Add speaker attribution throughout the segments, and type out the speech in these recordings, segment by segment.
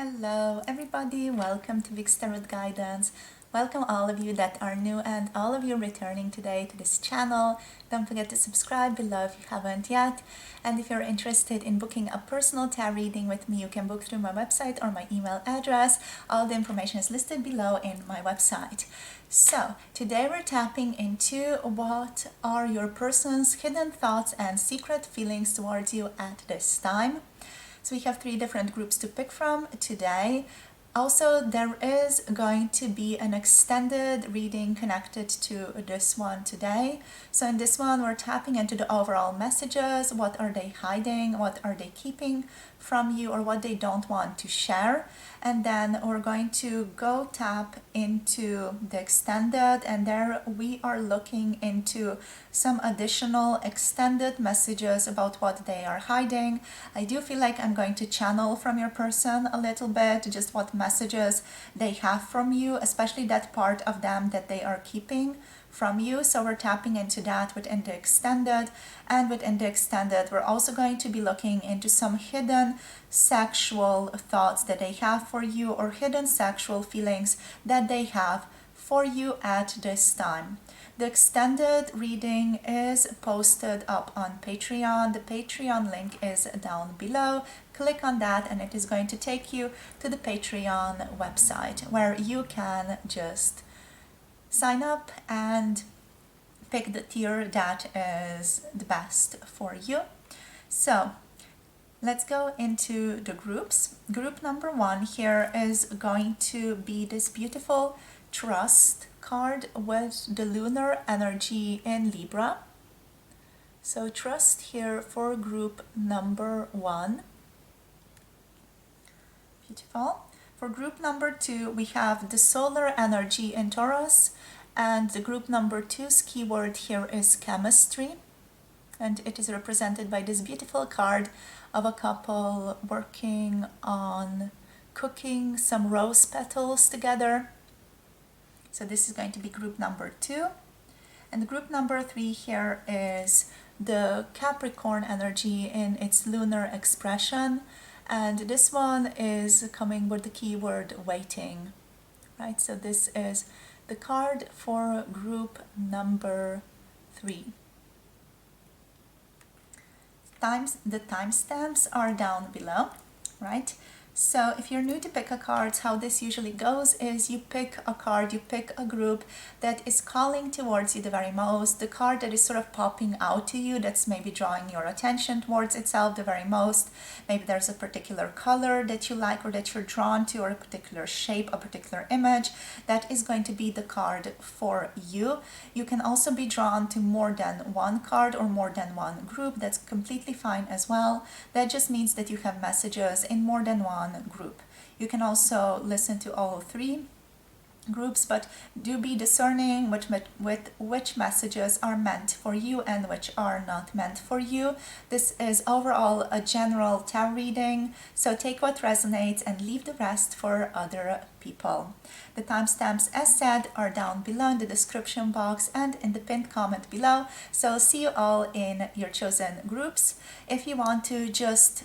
Speaker 1: Hello everybody, welcome to Vic's Tarot Guidance. Welcome all of you that are new and all of you returning today to this channel. Don't forget to subscribe below if you haven't yet. And if you're interested in booking a personal tarot reading with me, you can book through my website or my email address. All the information is listed below in my website. So today we're tapping into what are your person's hidden thoughts and secret feelings towards you at this time. So we have 3 different groups to pick from today. Also, there is going to be an extended reading connected to this one today. So in this one, we're tapping into the overall messages. What are they hiding? What are they keeping from you, or what they don't want to share? And then we're going to go tap into the extended, and there we are looking into some additional extended messages about what they are hiding. I do feel like I'm going to channel from your person a little bit, just what messages they have from you, especially that part of them that they are keeping from you. So we're tapping into that within the extended, and within the extended we're also going to be looking into some hidden sexual thoughts that they have for you, or hidden sexual feelings that they have for you at this time. The extended reading is posted up on Patreon. The Patreon link is down below. Click on that and it is going to take you to the Patreon website, where you can just sign up and pick the tier that is the best for you. So let's go into the groups. Group number 1 here is going to be this beautiful Trust card with the lunar energy in Libra. So Trust here for group number 1. Beautiful. For group number 2, we have the solar energy in Taurus, and the group number 2's keyword here is chemistry, and it is represented by this beautiful card of a couple working on cooking some rose petals together. So this is going to be group number 2. And group number 3 here is the Capricorn energy in its lunar expression. And this one is coming with the keyword waiting, right? So this is the card for group number 3. The timestamps are down below, right? So if you're new to pick a card, how this usually goes is you pick a card, you pick a group that is calling towards you the very most, the card that is sort of popping out to you, that's maybe drawing your attention towards itself the very most. Maybe there's a particular color that you like or that you're drawn to, or a particular shape, a particular image. That is going to be the card for you. You can also be drawn to more than one card or more than one group. That's completely fine as well. That just means that you have messages in more than one group. You can also listen to all 3 groups, but do be discerning with which messages are meant for you and which are not meant for you. This is overall a general tarot reading, so take what resonates and leave the rest for other people. The timestamps, as said, are down below in the description box and in the pinned comment below. So see you all in your chosen groups. If you want to just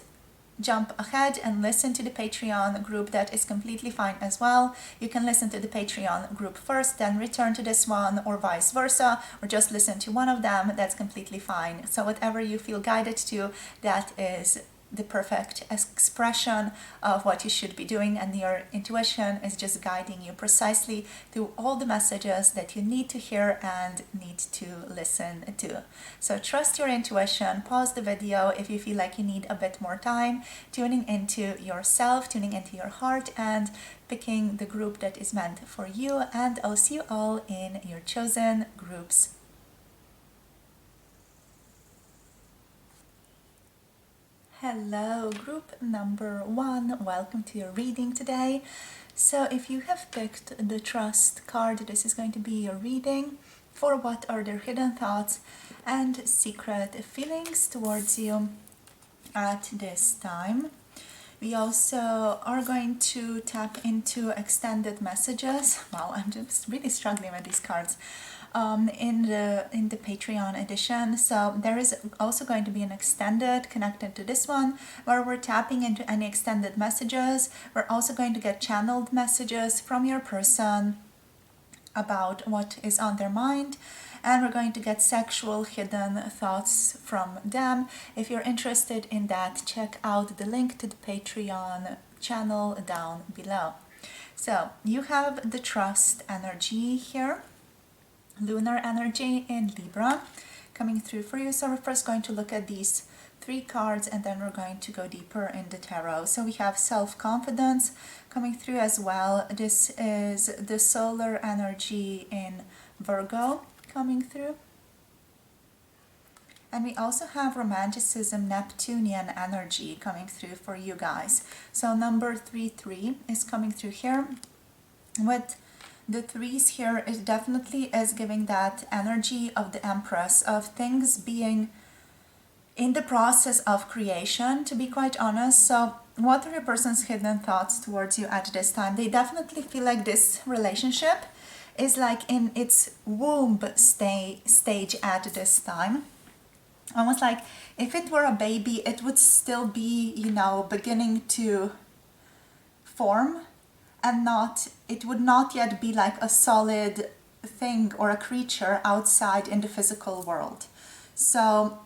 Speaker 1: jump ahead and listen to the Patreon group, that is completely fine as well. You can listen to the Patreon group first, then return to this one, or vice versa, or just listen to one of them. That's completely fine. So whatever you feel guided to, that is the perfect expression of what you should be doing, and your intuition is just guiding you precisely through all the messages that you need to hear and need to listen to. So trust your intuition, pause the video if you feel like you need a bit more time, tuning into yourself, tuning into your heart, and picking the group that is meant for you. And I'll see you all in your chosen groups. Hello, group number 1. Welcome to your reading today. So if you have picked the Trust card, this is going to be your reading for what are their hidden thoughts and secret feelings towards you at this time. We also are going to tap into extended messages. Wow, I'm just really struggling with these cards. in the Patreon edition. So there is also going to be an extended connected to this one where we're tapping into any extended messages. We're also going to get channeled messages from your person about what is on their mind, and we're going to get sexual hidden thoughts from them. If you're interested in that, check out the link to the Patreon channel down below. So you have the trust energy here, lunar energy in Libra coming through for you. So we're first going to look at these 3 cards and then we're going to go deeper in the tarot. So we have self-confidence coming through as well. This is the solar energy in Virgo coming through. And we also have romanticism, Neptunian energy coming through for you guys. So number 33 is coming through here. With the 3s here, it definitely is giving that energy of the Empress, of things being in the process of creation, to be quite honest. So what are your person's hidden thoughts towards you at this time? They definitely feel like this relationship is like in its womb stage at this time. Almost like if it were a baby, it would still be, you know, beginning to form, and it would not yet be like a solid thing or a creature outside in the physical world. So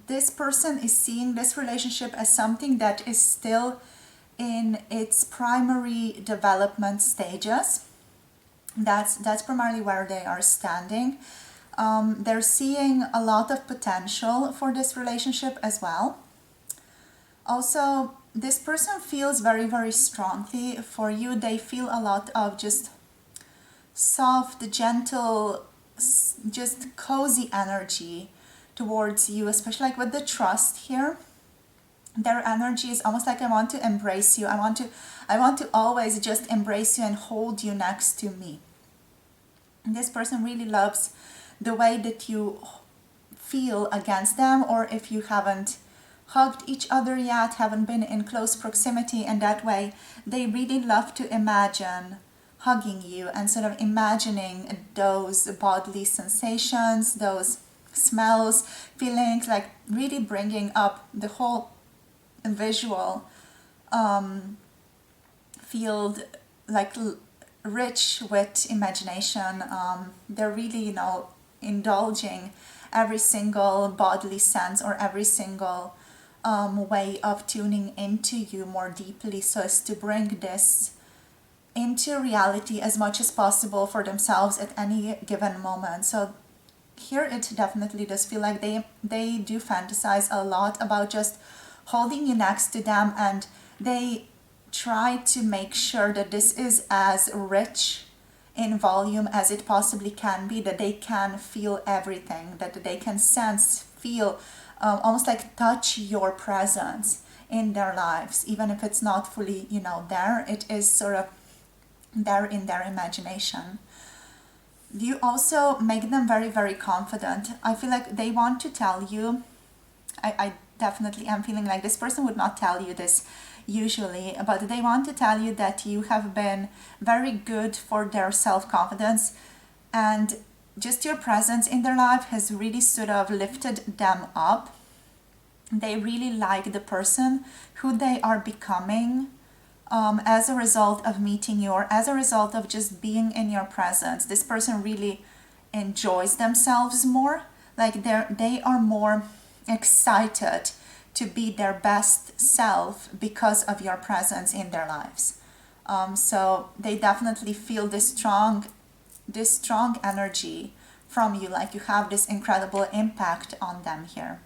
Speaker 1: this person is seeing this relationship as something that is still in its primary development stages. That's primarily where they are standing. They're seeing a lot of potential for this relationship as well. Also, this person feels very, very strongly for you. They feel a lot of just soft, gentle, just cozy energy towards you, especially like with the trust here. Their energy is almost like, I want to embrace you. I want to always just embrace you and hold you next to me. And this person really loves the way that you feel against them, or if you haven't hugged each other yet, haven't been in close proximity, and that way they really love to imagine hugging you and sort of imagining those bodily sensations, those smells, feelings, like really bringing up the whole visual field, like rich with imagination. They're really, you know, indulging every single bodily sense or every single way of tuning into you more deeply, so as to bring this into reality as much as possible for themselves at any given moment. So here it definitely does feel like they do fantasize a lot about just holding you next to them, and they try to make sure that this is as rich in volume as it possibly can be, that they can feel everything, that they can sense, feel, almost like touch your presence in their lives. Even if it's not fully, you know, there, it is sort of there in their imagination. You also make them very, very confident. I feel like they want to tell you, I definitely am feeling like this person would not tell you this usually, but they want to tell you that you have been very good for their self-confidence, and just your presence in their life has really sort of lifted them up. They really like the person who they are becoming as a result of meeting you, or as a result of just being in your presence. This person really enjoys themselves more, like they are more excited to be their best self because of your presence in their lives. So they definitely feel this strong energy from you, like you have this incredible impact on them here.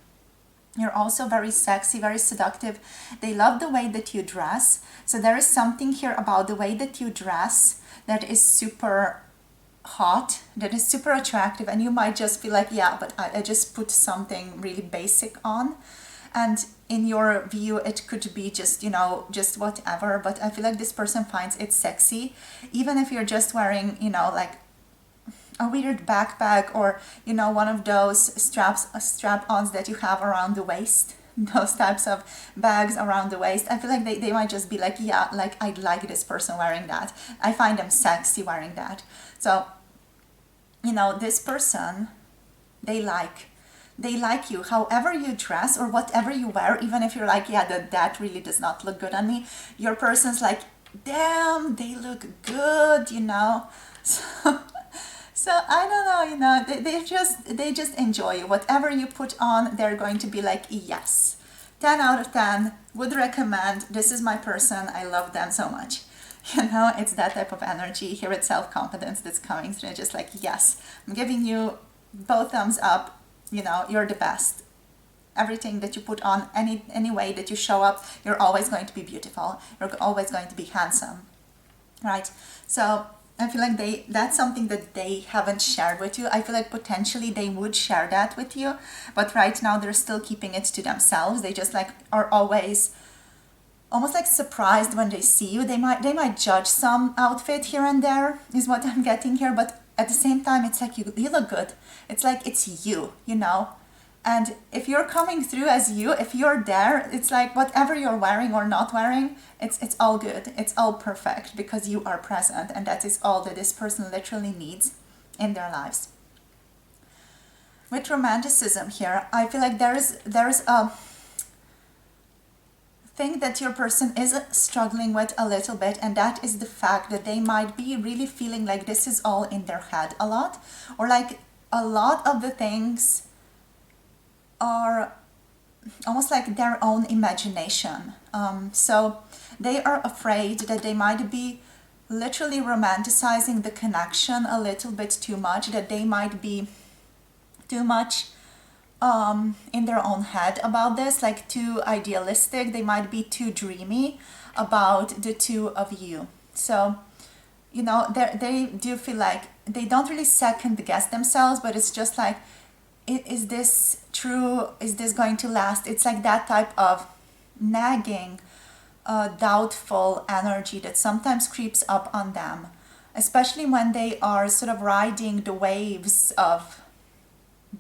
Speaker 1: You're also very sexy, very seductive. They love the way that you dress. So there is something here about the way that you dress that is super hot, that is super attractive, and you might just feel like, yeah, but I just put something really basic on. And in your view, it could be just, you know, just whatever. But I feel like this person finds it sexy, even if you're just wearing, you know, like a weird backpack, or, you know, one of those strap-ons that you have around the waist, those types of bags around the waist. I feel like they might just be like, yeah, like I'd like this person wearing that. I find them sexy wearing that. So you know, this person, they like you, however you dress or whatever you wear, even if you're like, yeah, that really does not look good on me. Your person's like, damn, they look good, you know. So, so I don't know, you know, they just enjoy you. Whatever you put on, they're going to be like, yes, 10 out of 10, would recommend. This is my person. I love them so much. You know, it's that type of energy here at self-confidence that's coming through. Just like, yes, I'm giving you both thumbs up. You know, you're the best. Everything that you put on, any way that you show up, you're always going to be beautiful. You're always going to be handsome, right? So I feel like that's something that they haven't shared with you. I feel like potentially they would share that with you, but right now they're still keeping it to themselves. They just like are always almost like surprised when they see you. They might judge some outfit here and there, is what I'm getting here, but at the same time it's like you look good. It's like it's you, you know. And if you're coming through as you, if you're there, it's like whatever you're wearing or not wearing, it's all good. It's all perfect because you are present, and that is all that this person literally needs in their lives. With romanticism here, I feel like there's a thing that your person is struggling with a little bit, and that is the fact that they might be really feeling like this is all in their head a lot, or like a lot of the things are almost like their own imagination. So they are afraid that they might be literally romanticizing the connection a little bit too much, that they might be too much in their own head about this, like too idealistic. They might be too dreamy about the two of you. So, you know, they do feel like they don't really second guess themselves, but it's just like, is this true? Is this going to last? It's like that type of nagging, doubtful energy that sometimes creeps up on them, especially when they are sort of riding the waves of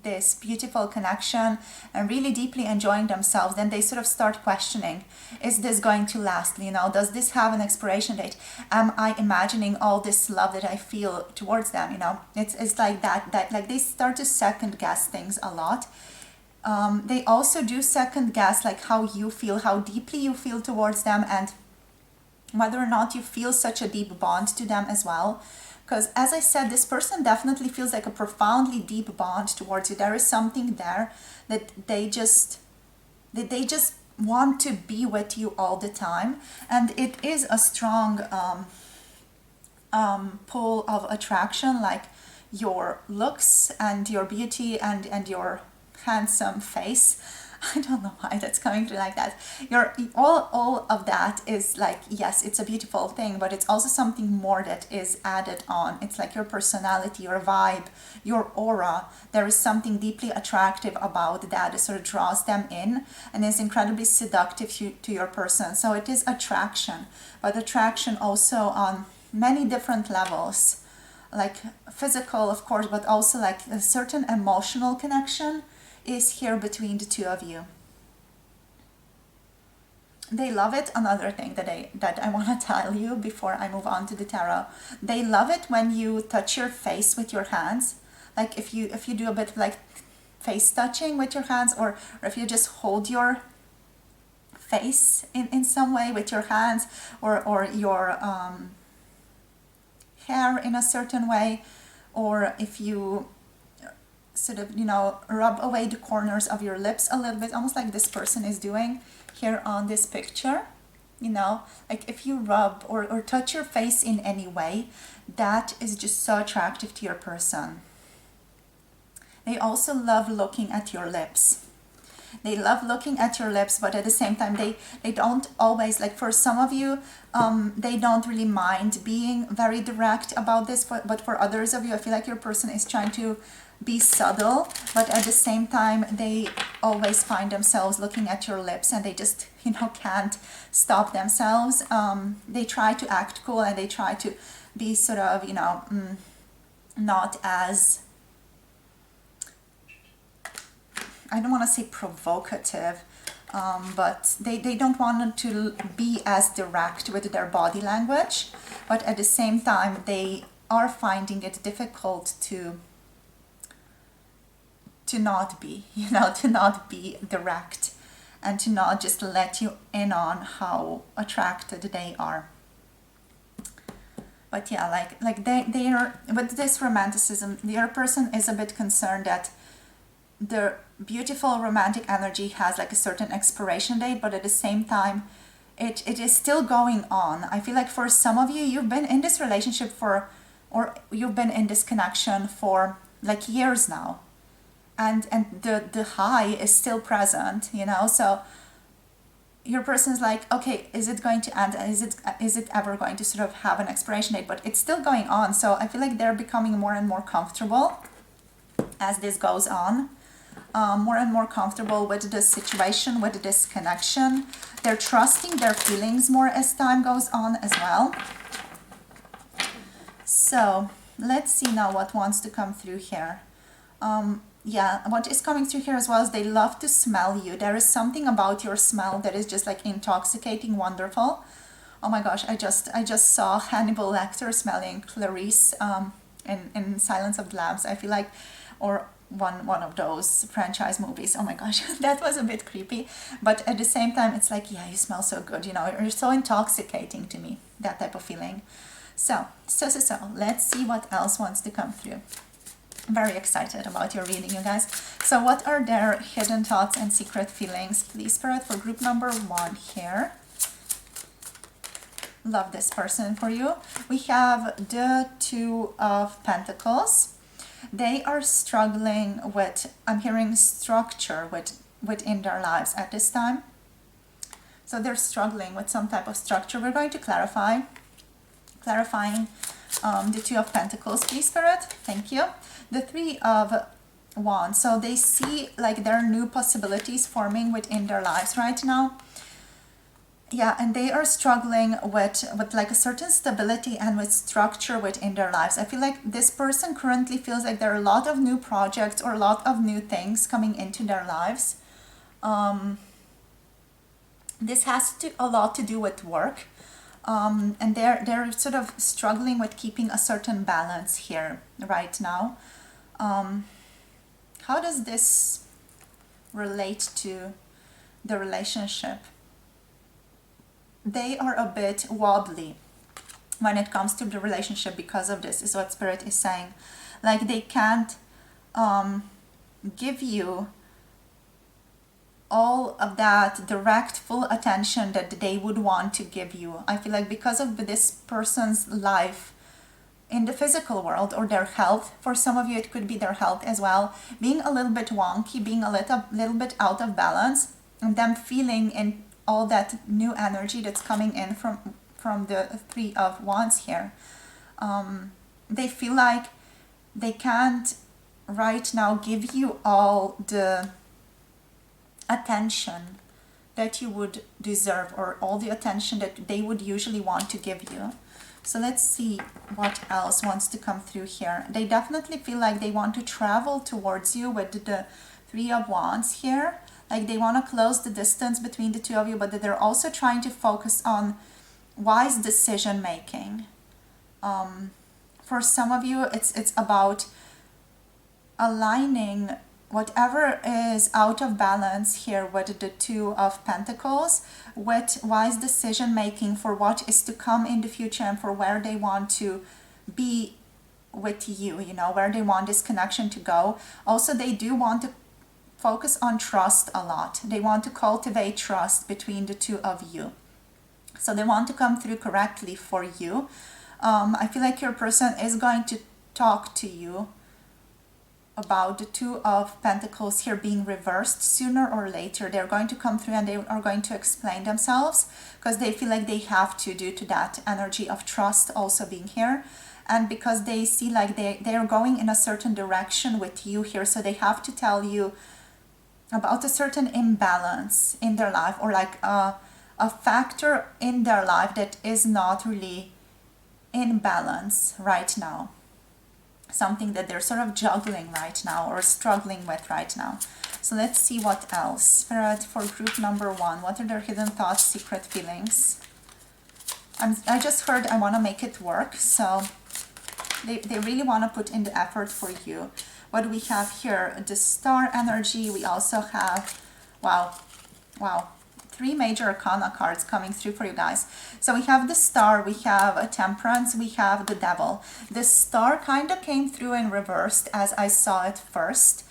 Speaker 1: this beautiful connection and really deeply enjoying themselves. Then they sort of start questioning, is this going to last? You know, does this have an expiration date? Am I imagining all this love that I feel towards them? You know, it's like that like they start to second guess things a lot. They also do second guess like how you feel, how deeply you feel towards them, and whether or not you feel such a deep bond to them as well. Because as I said, this person definitely feels like a profoundly deep bond towards you. There is something there that they just want to be with you all the time. And it is a strong pull of attraction, like your looks and your beauty and your handsome face. I don't know why that's coming through like that. All of that is like, yes, it's a beautiful thing, but it's also something more that is added on. It's like your personality, your vibe, your aura. There is something deeply attractive about that sort of draws them in and is incredibly seductive to your person. So it is attraction, but attraction also on many different levels, like physical, of course, but also like a certain emotional connection is here between the two of you. They love it. Another thing that I want to tell you before I move on to the tarot, they love it when you touch your face with your hands. Like if you do a bit of like face touching with your hands, or if you just hold your face in some way with your hands, or your hair in a certain way, or if you sort of, you know, rub away the corners of your lips a little bit, almost like this person is doing here on this picture. You know, like if you rub or touch your face in any way, that is just so attractive to your person. They also love looking at your lips. They love looking at your lips, but at the same time, they don't always, like for some of you, they don't really mind being very direct about this, but for others of you, I feel like your person is trying to be subtle, but at the same time they always find themselves looking at your lips, and they just, you know, can't stop themselves. They try to act cool, and they try to be sort of, you know, not as, I don't want to say provocative, but they don't want to be as direct with their body language, but at the same time they are finding it difficult to to not be, to not be direct, and to not just let you in on how attracted they are. But yeah, like they are, with this romanticism, the other person is a bit concerned that their beautiful romantic energy has like a certain expiration date, but at the same time, it is still going on. I feel like for some of you, you've been in this relationship for, or you've been in this connection for like years now, and the high is still present, so your person's like, okay, is it going to end? Is it ever going to sort of have an expiration date? But it's still going on. So I feel like they're becoming more and more comfortable as this goes on. More and more comfortable with this situation, with this connection. They're trusting their feelings more as time goes on as well. So let's see now what wants to come through here. Yeah, what is coming through here as well is they love to smell you. There is something about your smell that is just like intoxicating, wonderful. Oh my gosh, I just saw Hannibal Lecter smelling Clarice in Silence of the Lambs. I feel like, or one of those franchise movies. Oh my gosh, that was a bit creepy. But at the same time, it's like, yeah, you smell so good, you're so intoxicating to me, that type of feeling. So, let's see what else wants to come through. Very excited about your reading, you guys. So what are their hidden thoughts and secret feelings? Please, Spirit, for group number 1 here. Love this person for you. We have the 2 of Pentacles. They are struggling with, I'm hearing structure within their lives at this time. So they're struggling with some type of structure. We're going to clarifying the 2 of Pentacles, please, Spirit. Thank you. The 3 of Wands. So they see like there are new possibilities forming within their lives right now. Yeah, and they are struggling with like a certain stability and with structure within their lives. I feel like this person currently feels like there are a lot of new projects or a lot of new things coming into their lives. This has a lot to do with work. And they're sort of struggling with keeping a certain balance here right now. How does this relate to the relationship? They are a bit wobbly when it comes to the relationship because of this, is what Spirit is saying. Like they can't give you all of that direct full attention that they would want to give you. I feel like because of this person's life in the physical world, or their health, for some of you it could be their health as well, being a little bit wonky, being a little bit out of balance, and them feeling in all that new energy that's coming in from the 3 of Wands here. They feel like they can't right now give you all the attention that you would deserve, or all the attention that they would usually want to give you. So let's see what else wants to come through here. They definitely feel like they want to travel towards you with the 3 of Wands here. Like they want to close the distance between the 2 of you, but that they're also trying to focus on wise decision making. For some of you, it's about aligning whatever is out of balance here with the 2 of Pentacles with wise decision making for what is to come in the future and for where they want to be with you, where they want this connection to go. Also, they do want to focus on trust a lot. They want to cultivate trust between the 2 of you. So they want to come through correctly for you. I feel like your person is going to talk to you about the 2 of Pentacles here being reversed sooner or later. They're going to come through and they are going to explain themselves because they feel like they have to, due to that energy of trust also being here. And because they see like they are going in a certain direction with you here, so they have to tell you about a certain imbalance in their life, or like a factor in their life that is not really in balance right now. Something that they're sort of juggling right now or struggling with right now. So let's see what else. Spirit, for group number 1, what are their hidden thoughts, secret feelings? I just heard I want to make it work, so they really want to put in the effort for you. what do we have here? The Star energy. We also have, wow, 3 major arcana cards coming through for you guys. So we have the Star, we have a Temperance, we have the Devil. The Star kind of came through in reversed as I saw it first.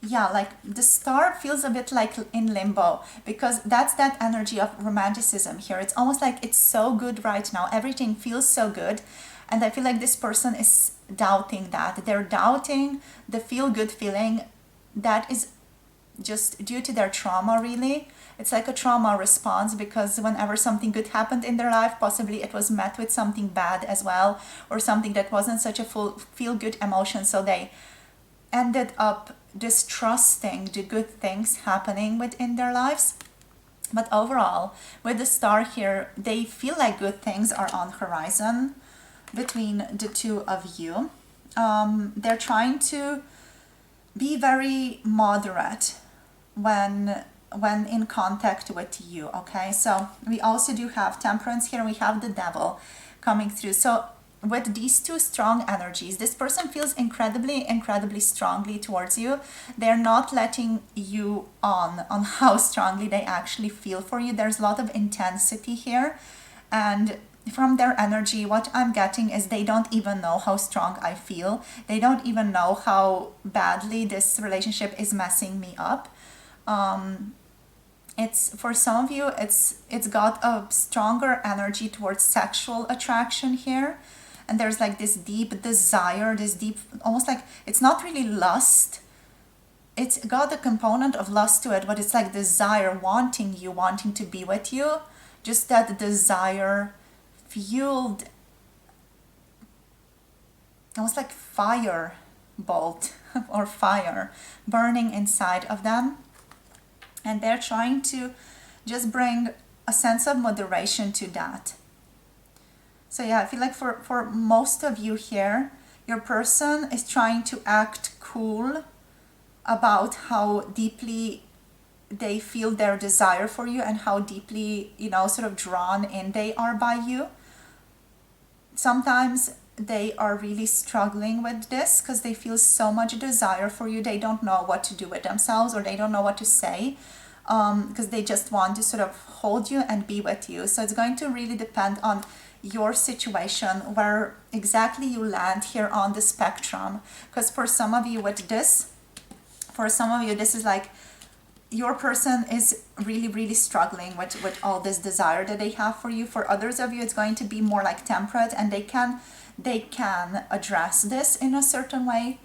Speaker 1: Yeah, like the Star feels a bit like in limbo, because that's that energy of romanticism here. It's almost like it's so good right now. Everything feels so good. And I feel like this person is doubting that. They're doubting the feel-good feeling that is just due to their trauma, really. It's like a trauma response, because whenever something good happened in their life, possibly it was met with something bad as well, or something that wasn't such a full feel-good emotion. So they ended up distrusting the good things happening within their lives. But overall, with the Star here, they feel like good things are on horizon between the two of you. They're trying to be very moderate when in contact with you. Okay, so we also do have Temperance here. We have the Devil coming through. So with these two strong energies, this person feels incredibly strongly towards you. They're not letting you on how strongly they actually feel for you. There's a lot of intensity here, and from their energy, what I'm getting is they don't even know how strong I feel. They don't even know how badly this relationship is messing me up. It's, for some of you, it's got a stronger energy towards sexual attraction here. And there's like this deep desire, this deep, almost like, it's not really lust. It's got a component of lust to it, but it's like desire, wanting you, wanting to be with you. Just that desire fueled, almost like fire bolt or fire burning inside of them. And they're trying to just bring a sense of moderation to that. So yeah, I feel like for most of you here, your person is trying to act cool about how deeply they feel their desire for you and how deeply, sort of drawn in they are by you. Sometimes they are really struggling with this because they feel so much desire for you. They don't know what to do with themselves, or they don't know what to say, because they just want to sort of hold you and be with you. So it's going to really depend on your situation, where exactly you land here on the spectrum. Because for some of you this is like your person is really struggling with all this desire that they have for you. For others of you, it's going to be more like temperate, and they can address this in a certain way.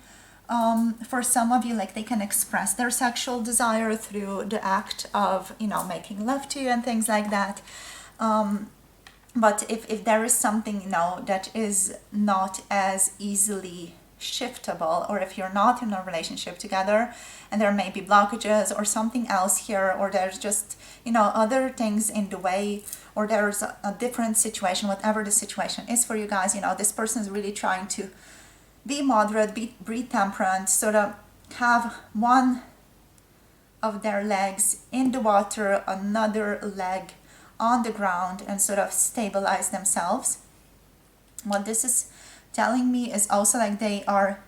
Speaker 1: For some of you, like, they can express their sexual desire through the act of, making love to you and things like that. But if there is something, that is not as easily shiftable, or if you're not in a relationship together and there may be blockages or something else here, or there's just, other things in the way, or there's a different situation, whatever the situation is for you guys, this person is really trying to be moderate, be temperate, sort of have one of their legs in the water, another leg on the ground, and sort of stabilize themselves. What this is telling me is also like they are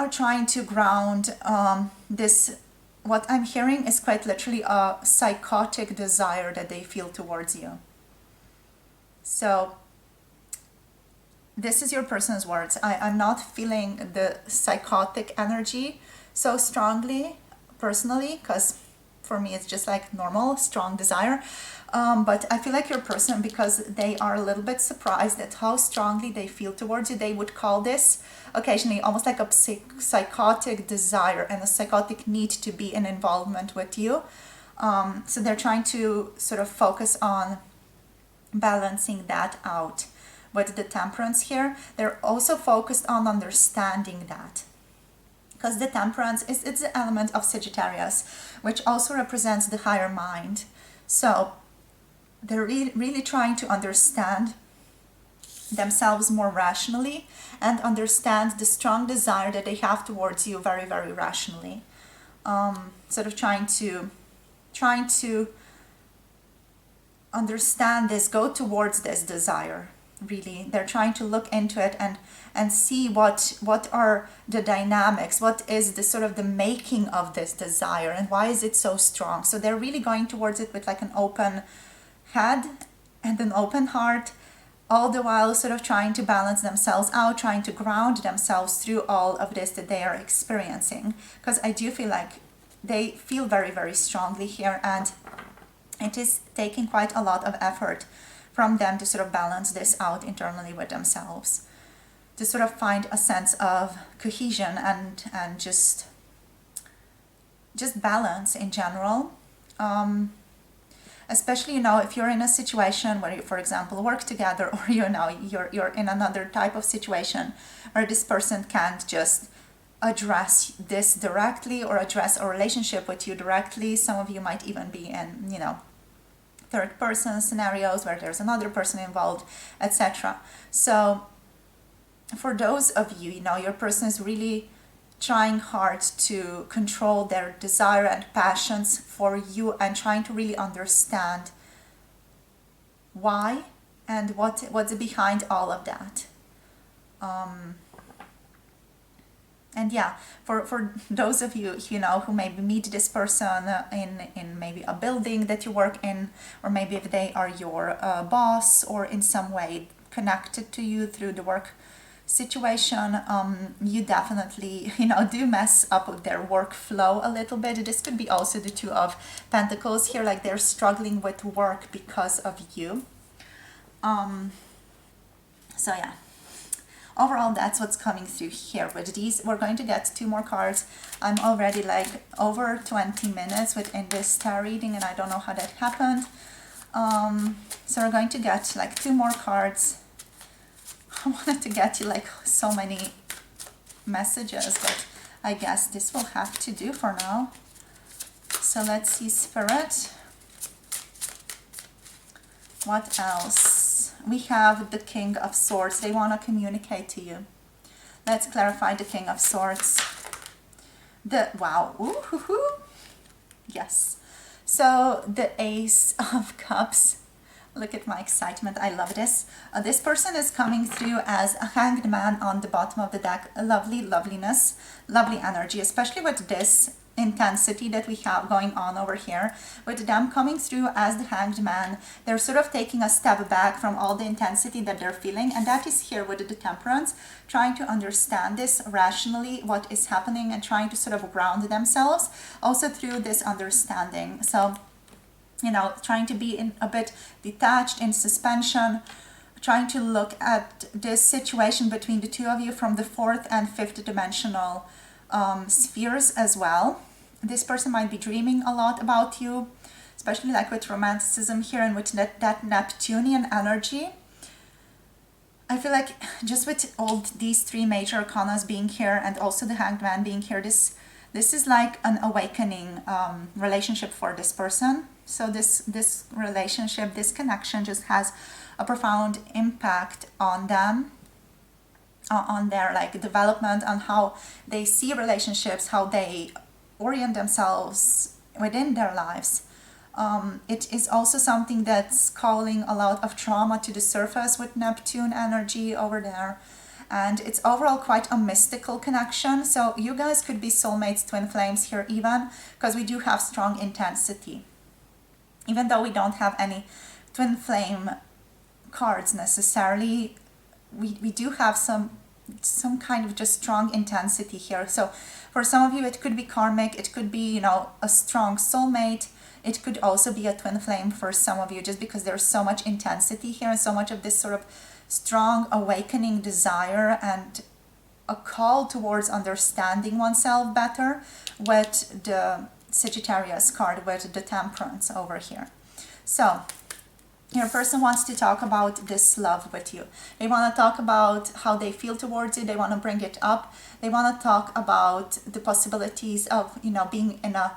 Speaker 1: trying to ground this. What I'm hearing is quite literally a psychotic desire that they feel towards you. So this is your person's words. I'm not feeling the psychotic energy so strongly personally, because for me it's just like normal strong desire, but I feel like your person, because they are a little bit surprised at how strongly they feel towards you, they would call this occasionally almost like a psychotic desire and a psychotic need to be in involvement with you. So they're trying to sort of focus on balancing that out. With the temperance here, they're also focused on understanding that, because the temperance it's the element of Sagittarius, which also represents the higher mind. So they're really trying to understand themselves more rationally and understand the strong desire that they have towards you very rationally. Sort of trying to understand this, go towards this desire. really. They're trying to look into it and see what are the dynamics, what is the sort of the making of this desire, and why is it so strong. So they're really going towards it with like an open head and an open heart, all the while sort of trying to balance themselves out, trying to ground themselves through all of this that they are experiencing. Because I do feel like they feel very, very strongly here, and it is taking quite a lot of effort from them to sort of balance this out internally with themselves, to sort of find a sense of cohesion and just balance in general. Especially, if you're in a situation where you, for example, work together, or you're in another type of situation where this person can't just address this directly or address a relationship with you directly. Some of you might even be in, third person scenarios where there's another person involved, etc. So for those of you, your person is really trying hard to control their desire and passions for you, and trying to really understand why and what's behind all of that. And yeah, for those of you, who maybe meet this person in maybe a building that you work in, or maybe if they are your boss or in some way connected to you through the work situation, you definitely, do mess up with their workflow a little bit. This could be also the Two of Pentacles here, like they're struggling with work because of you. So yeah. Overall, that's what's coming through here. With these, we're going to get 2 more cards. I'm already like over 20 minutes within this tarot reading, and I don't know how that happened. So we're going to get like 2 more cards. I wanted to get you like so many messages, but I guess this will have to do for now. So let's see, Spirit. What else? We have the King of Swords. They want to communicate to you. Let's clarify the King of Swords. Wow. Ooh, yes. So the Ace of Cups. Look at my excitement. I love this. This person is coming through as a Hanged Man on the bottom of the deck. Loveliness, lovely energy, especially with this intensity that we have going on over here. With them coming through as the Hanged Man, they're sort of taking a step back from all the intensity that they're feeling, and that is here with the Temperance, trying to understand this rationally, what is happening, and trying to sort of ground themselves also through this understanding. So trying to be in a bit detached, in suspension, trying to look at this situation between the two of you from the 4th and 5th dimensional spheres as well. This person might be dreaming a lot about you, especially like with romanticism here and with that Neptunian energy. I feel like just with all these 3 major arcanas being here and also the Hanged Man being here, this is like an awakening relationship for this person. So this relationship, this connection just has a profound impact on them, on their like development, on how they see relationships, how they orient themselves within their lives. It is also something that's calling a lot of trauma to the surface with Neptune energy over there. And it's overall quite a mystical connection. So you guys could be soulmates, twin flames here even, because we do have strong intensity. Even though we don't have any twin flame cards necessarily, we do have some kind of just strong intensity here. So for some of you, it could be karmic, it could be, a strong soulmate. It could also be a twin flame for some of you, just because there's so much intensity here and so much of this sort of strong awakening desire and a call towards understanding oneself better with the Sagittarius card, with the Temperance over here. So your person wants to talk about this love with you. They want to talk about how they feel towards you. They want to bring it up. They want to talk about the possibilities of, being in a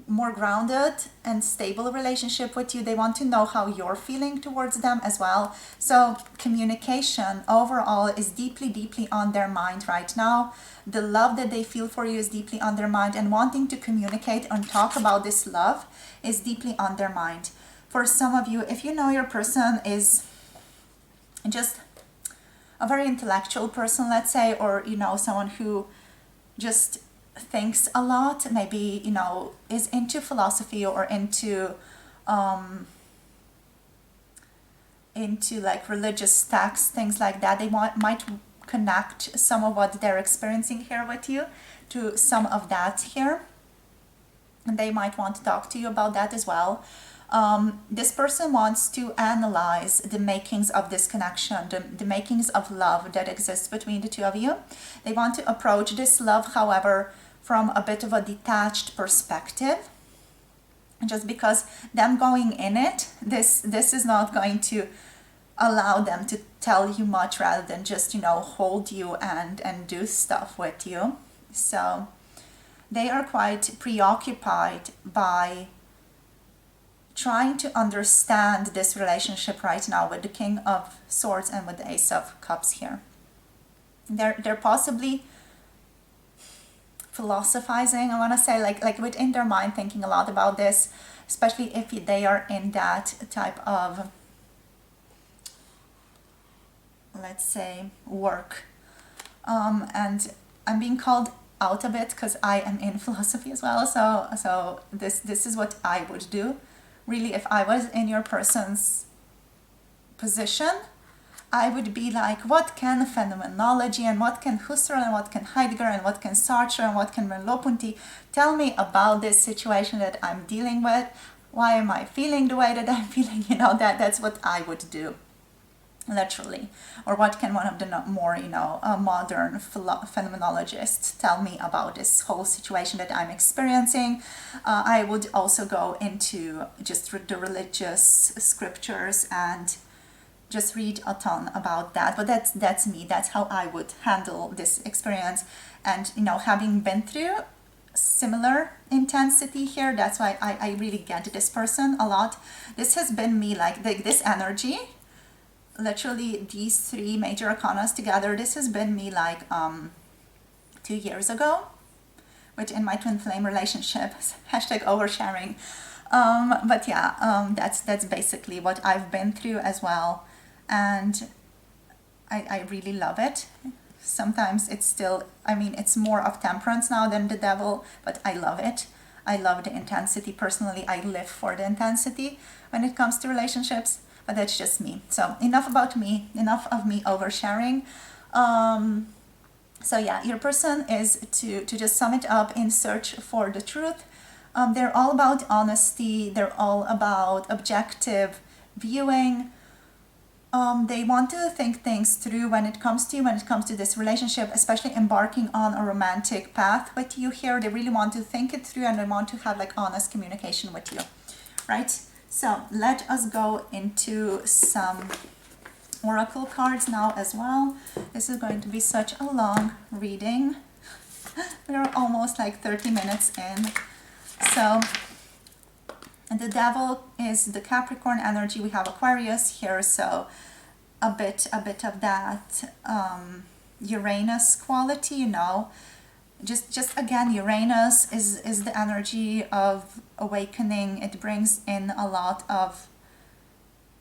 Speaker 1: more grounded and stable relationship with you. They want to know how you're feeling towards them as well. So communication overall is deeply, deeply on their mind right now. The love that they feel for you is deeply on their mind, and wanting to communicate and talk about this love is deeply on their mind. For some of you, if you know your person is just a very intellectual person, let's say, or, you know, someone who just thinks a lot, maybe, you know, is into philosophy or into like religious texts, things like that. They might connect some of what they're experiencing here with you to some of that here, and they might want to talk to you about that as well. This person wants to analyze the makings of this connection, the makings of love that exists between the two of you. They want to approach this love, however, from a bit of a detached perspective, just because them going in it, this is not going to allow them to tell you much, rather than just, you know, hold you and do stuff with you. So they are quite preoccupied by trying to understand this relationship right now with the King of Swords and with the Ace of Cups here. They're possibly philosophizing, I want to say, like within their mind, thinking a lot about this, especially if they are in that type of, let's say, work. And I'm being called out a bit because I am in philosophy as well, so this is what I would do. Really, if I was in your person's position, I would be like, what can phenomenology and what can Husserl and what can Heidegger and what can Sartre and what can Merleau-Ponty tell me about this situation that I'm dealing with? Why am I feeling the way that I'm feeling? You know, that's what I would do, literally. Or what can one of the more, you know, modern phenomenologists tell me about this whole situation that I'm experiencing? I would also go into just the religious scriptures and just read a ton about that. But that's me. That's how I would handle this experience. And, you know, having been through similar intensity here, that's why I really get this person a lot. This has been me, like this energy, literally these three major arcanas together, this has been me like 2 years ago, which in my twin flame relationship, hashtag oversharing. But yeah, that's basically what I've been through as well. And I really love it. Sometimes it's still, I mean, it's more of temperance now than the devil, but I love it. I love the intensity. Personally, I live for the intensity when it comes to relationships, but that's just me. So enough about me, enough of me oversharing. So yeah, your person is, to just sum it up, in search for the truth. They're all about honesty. They're all about objective viewing. They want to think things through when it comes to this relationship, especially embarking on a romantic path with you here. They really want to think it through, and they want to have like honest communication with you, right? So let us go into some oracle cards now as well. This is going to be such a long reading. We're almost like 30 minutes in. So, and the devil is the Capricorn energy. We have Aquarius here, so a bit of that Uranus quality, you know. Just again, Uranus is the energy of awakening. It brings in a lot of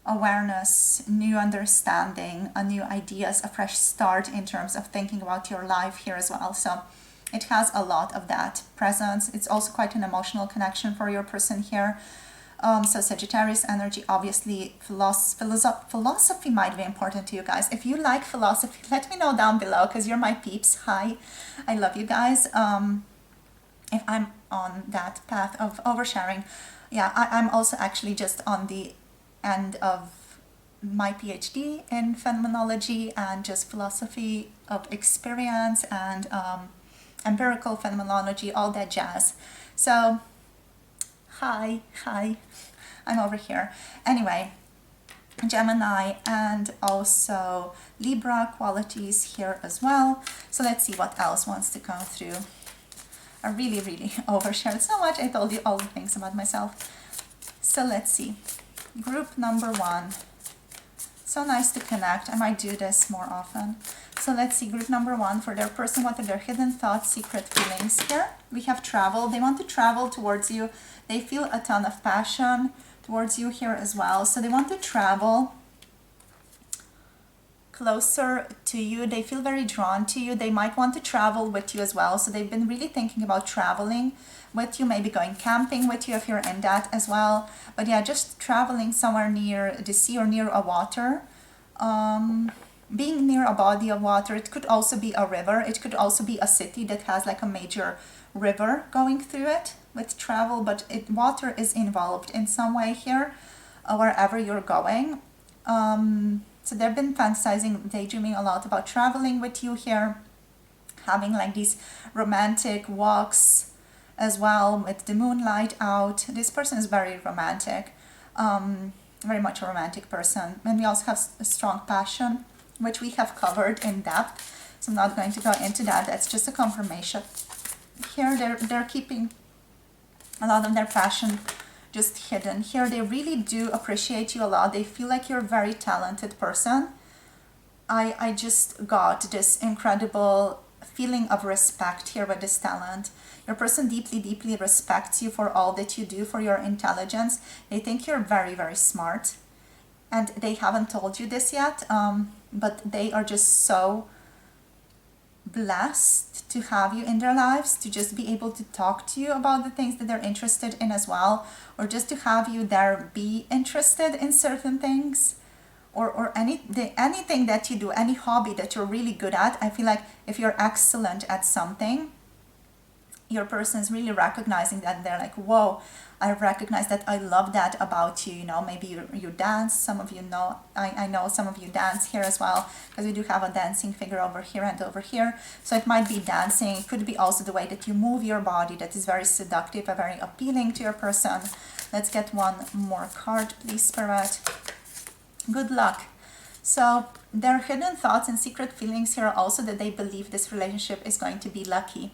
Speaker 1: awareness, new understanding, new ideas, a fresh start in terms of thinking about your life here as well. So it has a lot of that presence. It's also quite an emotional connection for your person here. So Sagittarius energy, obviously philosophy might be important to you guys. If you like philosophy, let me know down below, because you're my peeps. Hi, I love you guys. If I'm on that path of oversharing, yeah, I'm also actually just on the end of my PhD in phenomenology and just philosophy of experience and empirical phenomenology, all that jazz. So hi, I'm over here. Anyway, Gemini and also Libra qualities here as well. So let's see what else wants to come through. I really overshared so much. I told you all the things about myself. So let's see. Group number 1. So nice to connect. I might do this more often. So let's see, group number 1, for their person, what are their hidden thoughts, secret feelings here? We have travel. They want to travel towards you. They feel a ton of passion towards you here as well. So they want to travel. closer to you. They feel very drawn to you. They might want to travel with you as well. So they've been really thinking about traveling with you, maybe going camping with you if you're in that as well. But yeah, just traveling somewhere near the sea or near a water. Being near a body of water. It could also be a river. It could also be a city that has like a major river going through it with travel, but water is involved in some way here, wherever you're going. So they've been fantasizing, daydreaming a lot about traveling with you here, having like these romantic walks as well with the moonlight out. This person is very romantic, very much a romantic person. And we also have a strong passion, which we have covered in depth. So I'm not going to go into that. That's just a confirmation. Here they're keeping a lot of their passion just hidden. Here they really do appreciate you a lot. They feel like you're a very talented person. I just got this incredible feeling of respect here with this talent. Your person deeply, deeply respects you for all that you do, for your intelligence. They think you're very, very smart. And they haven't told you this yet, but they are just so blessed to have you in their lives, to just be able to talk to you about the things that they're interested in as well, or just to have you there be interested in certain things, or anything that you do, any hobby that you're really good at. I feel like if you're excellent at something, your person is really recognizing that. They're like, whoa, I recognize that. I love that about you. You know, maybe you dance. Some of you know, I know some of you dance here as well, because we do have a dancing figure over here and over here. So it might be dancing. It could be also the way that you move your body that is very seductive and very appealing to your person. Let's get one more card, please, Spirit. Good luck. So their hidden thoughts and secret feelings here are also that they believe this relationship is going to be lucky.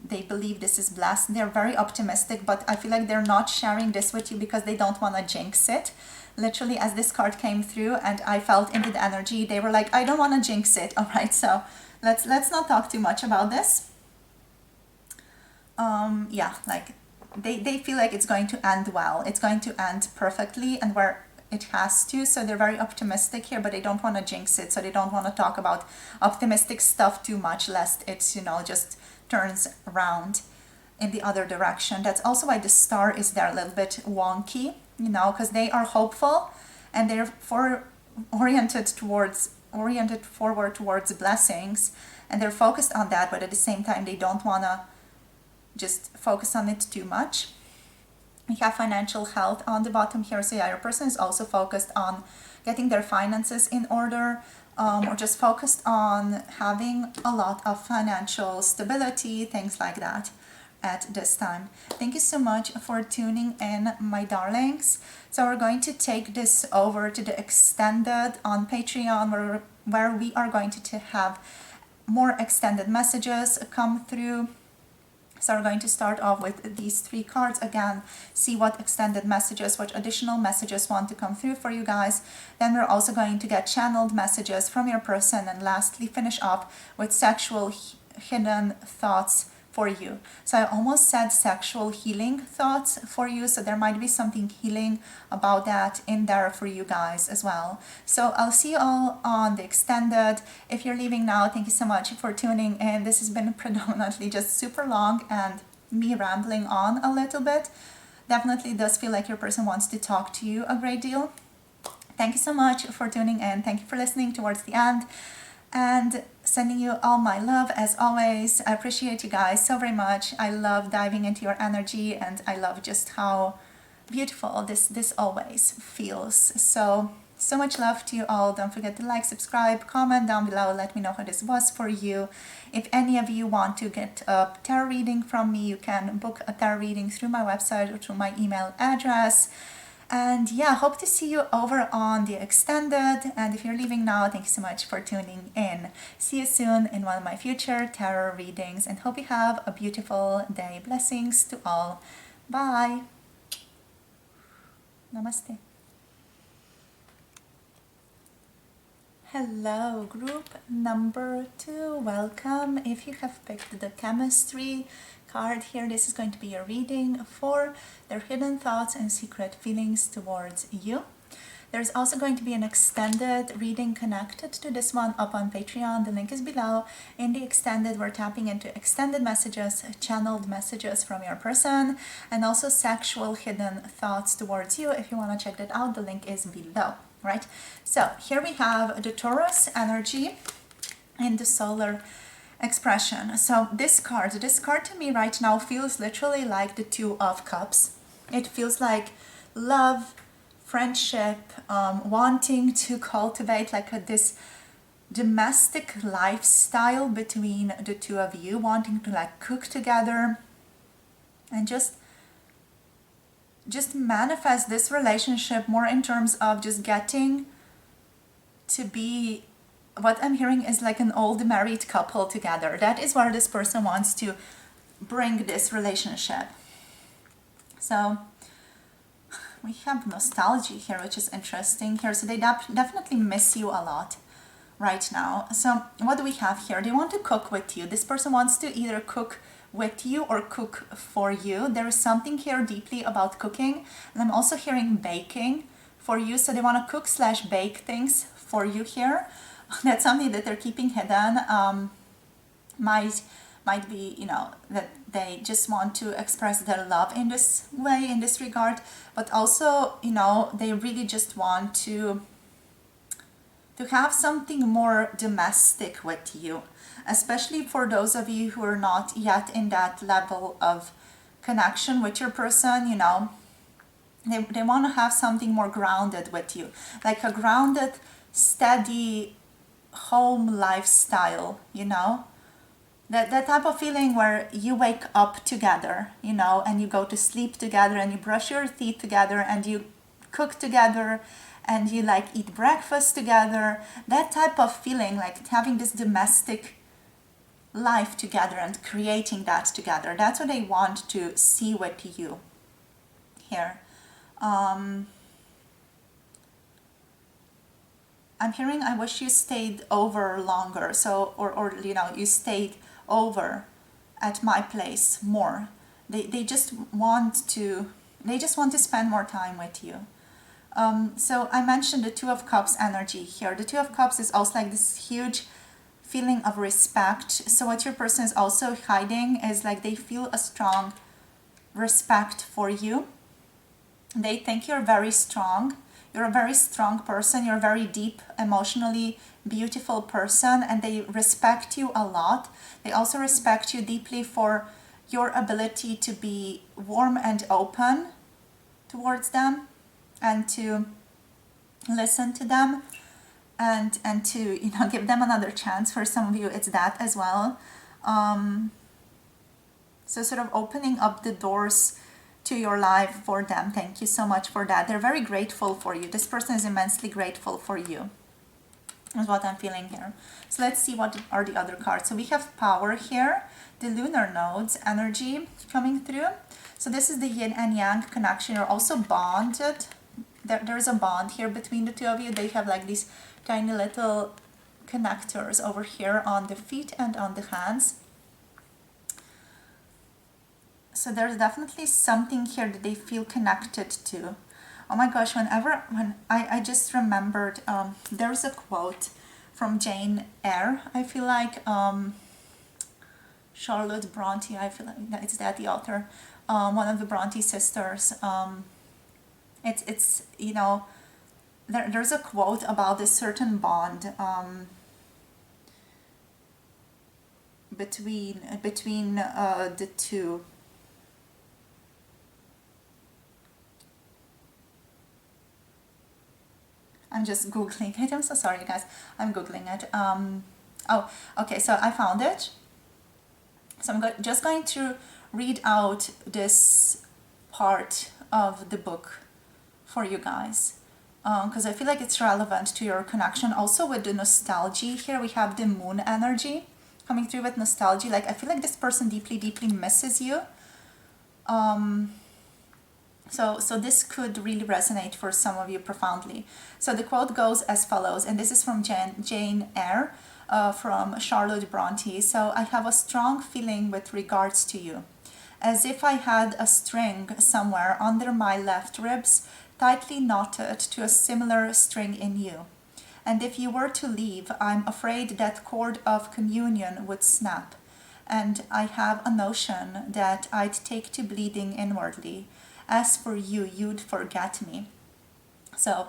Speaker 1: They believe this is blessed. They're very optimistic, but I feel like they're not sharing this with you because they don't want to jinx it. Literally, as this card came through and I felt into the energy, they were like, I don't want to jinx it. All right, so let's not talk too much about this. Yeah, like they feel like it's going to end well. It's going to end perfectly and where it has to. So they're very optimistic here, but they don't want to jinx it. So they don't want to talk about optimistic stuff too much, lest it's, just turns around in the other direction. That's also why the star is there a little bit wonky, because they are hopeful and they're oriented forward towards blessings, and they're focused on that, but at the same time they don't want to just focus on it too much. We have financial health on the bottom here. So yeah, your person is also focused on getting their finances in order, or just focused on having a lot of financial stability, things like that at this time. Thank you so much for tuning in, my darlings. So we're going to take this over to the extended on Patreon, where we are going to have more extended messages come through. So we're going to start off with these 3 cards again, see what extended messages, what additional messages want to come through for you guys. Then we're also going to get channeled messages from your person, and lastly finish off with sexual hidden thoughts for you. So I almost said sexual healing thoughts for you, so there might be something healing about that in there for you guys as well. So I'll see you all on the extended. If you're leaving now, thank you so much for tuning in. This has been predominantly just super long and me rambling on a little bit. Definitely does feel like your person wants to talk to you a great deal. Thank you so much for tuning in. Thank you for listening towards the end, and sending you all my love as always. I appreciate you guys so very much. I love diving into your energy, and I love just how beautiful this always feels. So much love to you all. Don't forget to like, subscribe, comment down below. Let me know how this was for you. If any of you want to get a tarot reading from me, you can book a tarot reading through my website or through my email address. And yeah, hope to see you over on the extended. And if you're leaving now, thank you so much for tuning in. See you soon in one of my future tarot readings, and hope you have a beautiful day. Blessings to all. Bye. Namaste. Hello, group number 2. Welcome. If you have picked the chemistry card here, this is going to be a reading for their hidden thoughts and secret feelings towards you. There's also going to be an extended reading connected to this one up on Patreon. The link is below. In the extended, we're tapping into extended messages, channeled messages from your person, and also sexual hidden thoughts towards you. If you want to check that out, the link is below, right? So here we have the Taurus energy in the solar expression. So this card to me right now feels literally like the Two of Cups. It feels like love, friendship, wanting to cultivate like this domestic lifestyle between the two of you, wanting to like cook together and just manifest this relationship more in terms of just getting to be, what I'm hearing is like an old married couple together. That is where this person wants to bring this relationship. So we have nostalgia here, which is interesting here. So they definitely miss you a lot right now. So what do we have here? They want to cook with you. This person wants to either cook with you or cook for you. There is something here deeply about cooking. And I'm also hearing baking for you. So they want to cook / bake things for you here. That's something that they're keeping hidden. Might be, you know, that they just want to express their love in this way, in this regard, but also, you know, they really just want to have something more domestic with you, especially for those of you who are not yet in that level of connection with your person. You know, they want to have something more grounded with you, like a grounded, steady home lifestyle, you know. That type of feeling where you wake up together, you know, and you go to sleep together and you brush your teeth together and you cook together and you like eat breakfast together. That type of feeling, like having this domestic life together and creating that together. That's what they want to see with you here. I'm hearing, I wish you stayed over longer. So, or you know, you stayed over at my place more. They just want to spend more time with you. So I mentioned the Two of Cups energy here. The Two of Cups is also like this huge feeling of respect. So what your person is also hiding is like they feel a strong respect for you. They think you're very strong. You're a very strong person. You're a very deep, emotionally beautiful person, and they respect you a lot. They also respect you deeply for your ability to be warm and open towards them and to listen to them and to, you know, give them another chance. For some of you, it's that as well. So sort of opening up the doors to your life for them. Thank you so much for that. They're very grateful for you. This person is immensely grateful for you, is what I'm feeling here. So let's see what are the other cards. So we have power here, the lunar nodes energy coming through. So this is the yin and yang connection. You're also bonded. There's a bond here between the two of you. They have like these tiny little connectors over here on the feet and on the hands. So there's definitely something here that they feel connected to. Oh my gosh, when I just remembered, there's a quote from Jane Eyre, I feel like, Charlotte Bronte, I feel like it's that the author, one of the Bronte sisters. It's you know, there's a quote about this certain bond between the two. I'm just Googling it. I'm so sorry, guys. I'm Googling it. Oh, okay. So I found it. So I'm just going to read out this part of the book for you guys. Because I feel like it's relevant to your connection. Also with the nostalgia here, we have the moon energy coming through with nostalgia. Like, I feel like this person deeply, deeply misses you. So this could really resonate for some of you profoundly. So the quote goes as follows, and this is from Jane Eyre, from Charlotte Bronte. So I have a strong feeling with regards to you, as if I had a string somewhere under my left ribs, tightly knotted to a similar string in you. And if you were to leave, I'm afraid that cord of communion would snap. And I have a notion that I'd take to bleeding inwardly. As for you, you'd forget me. So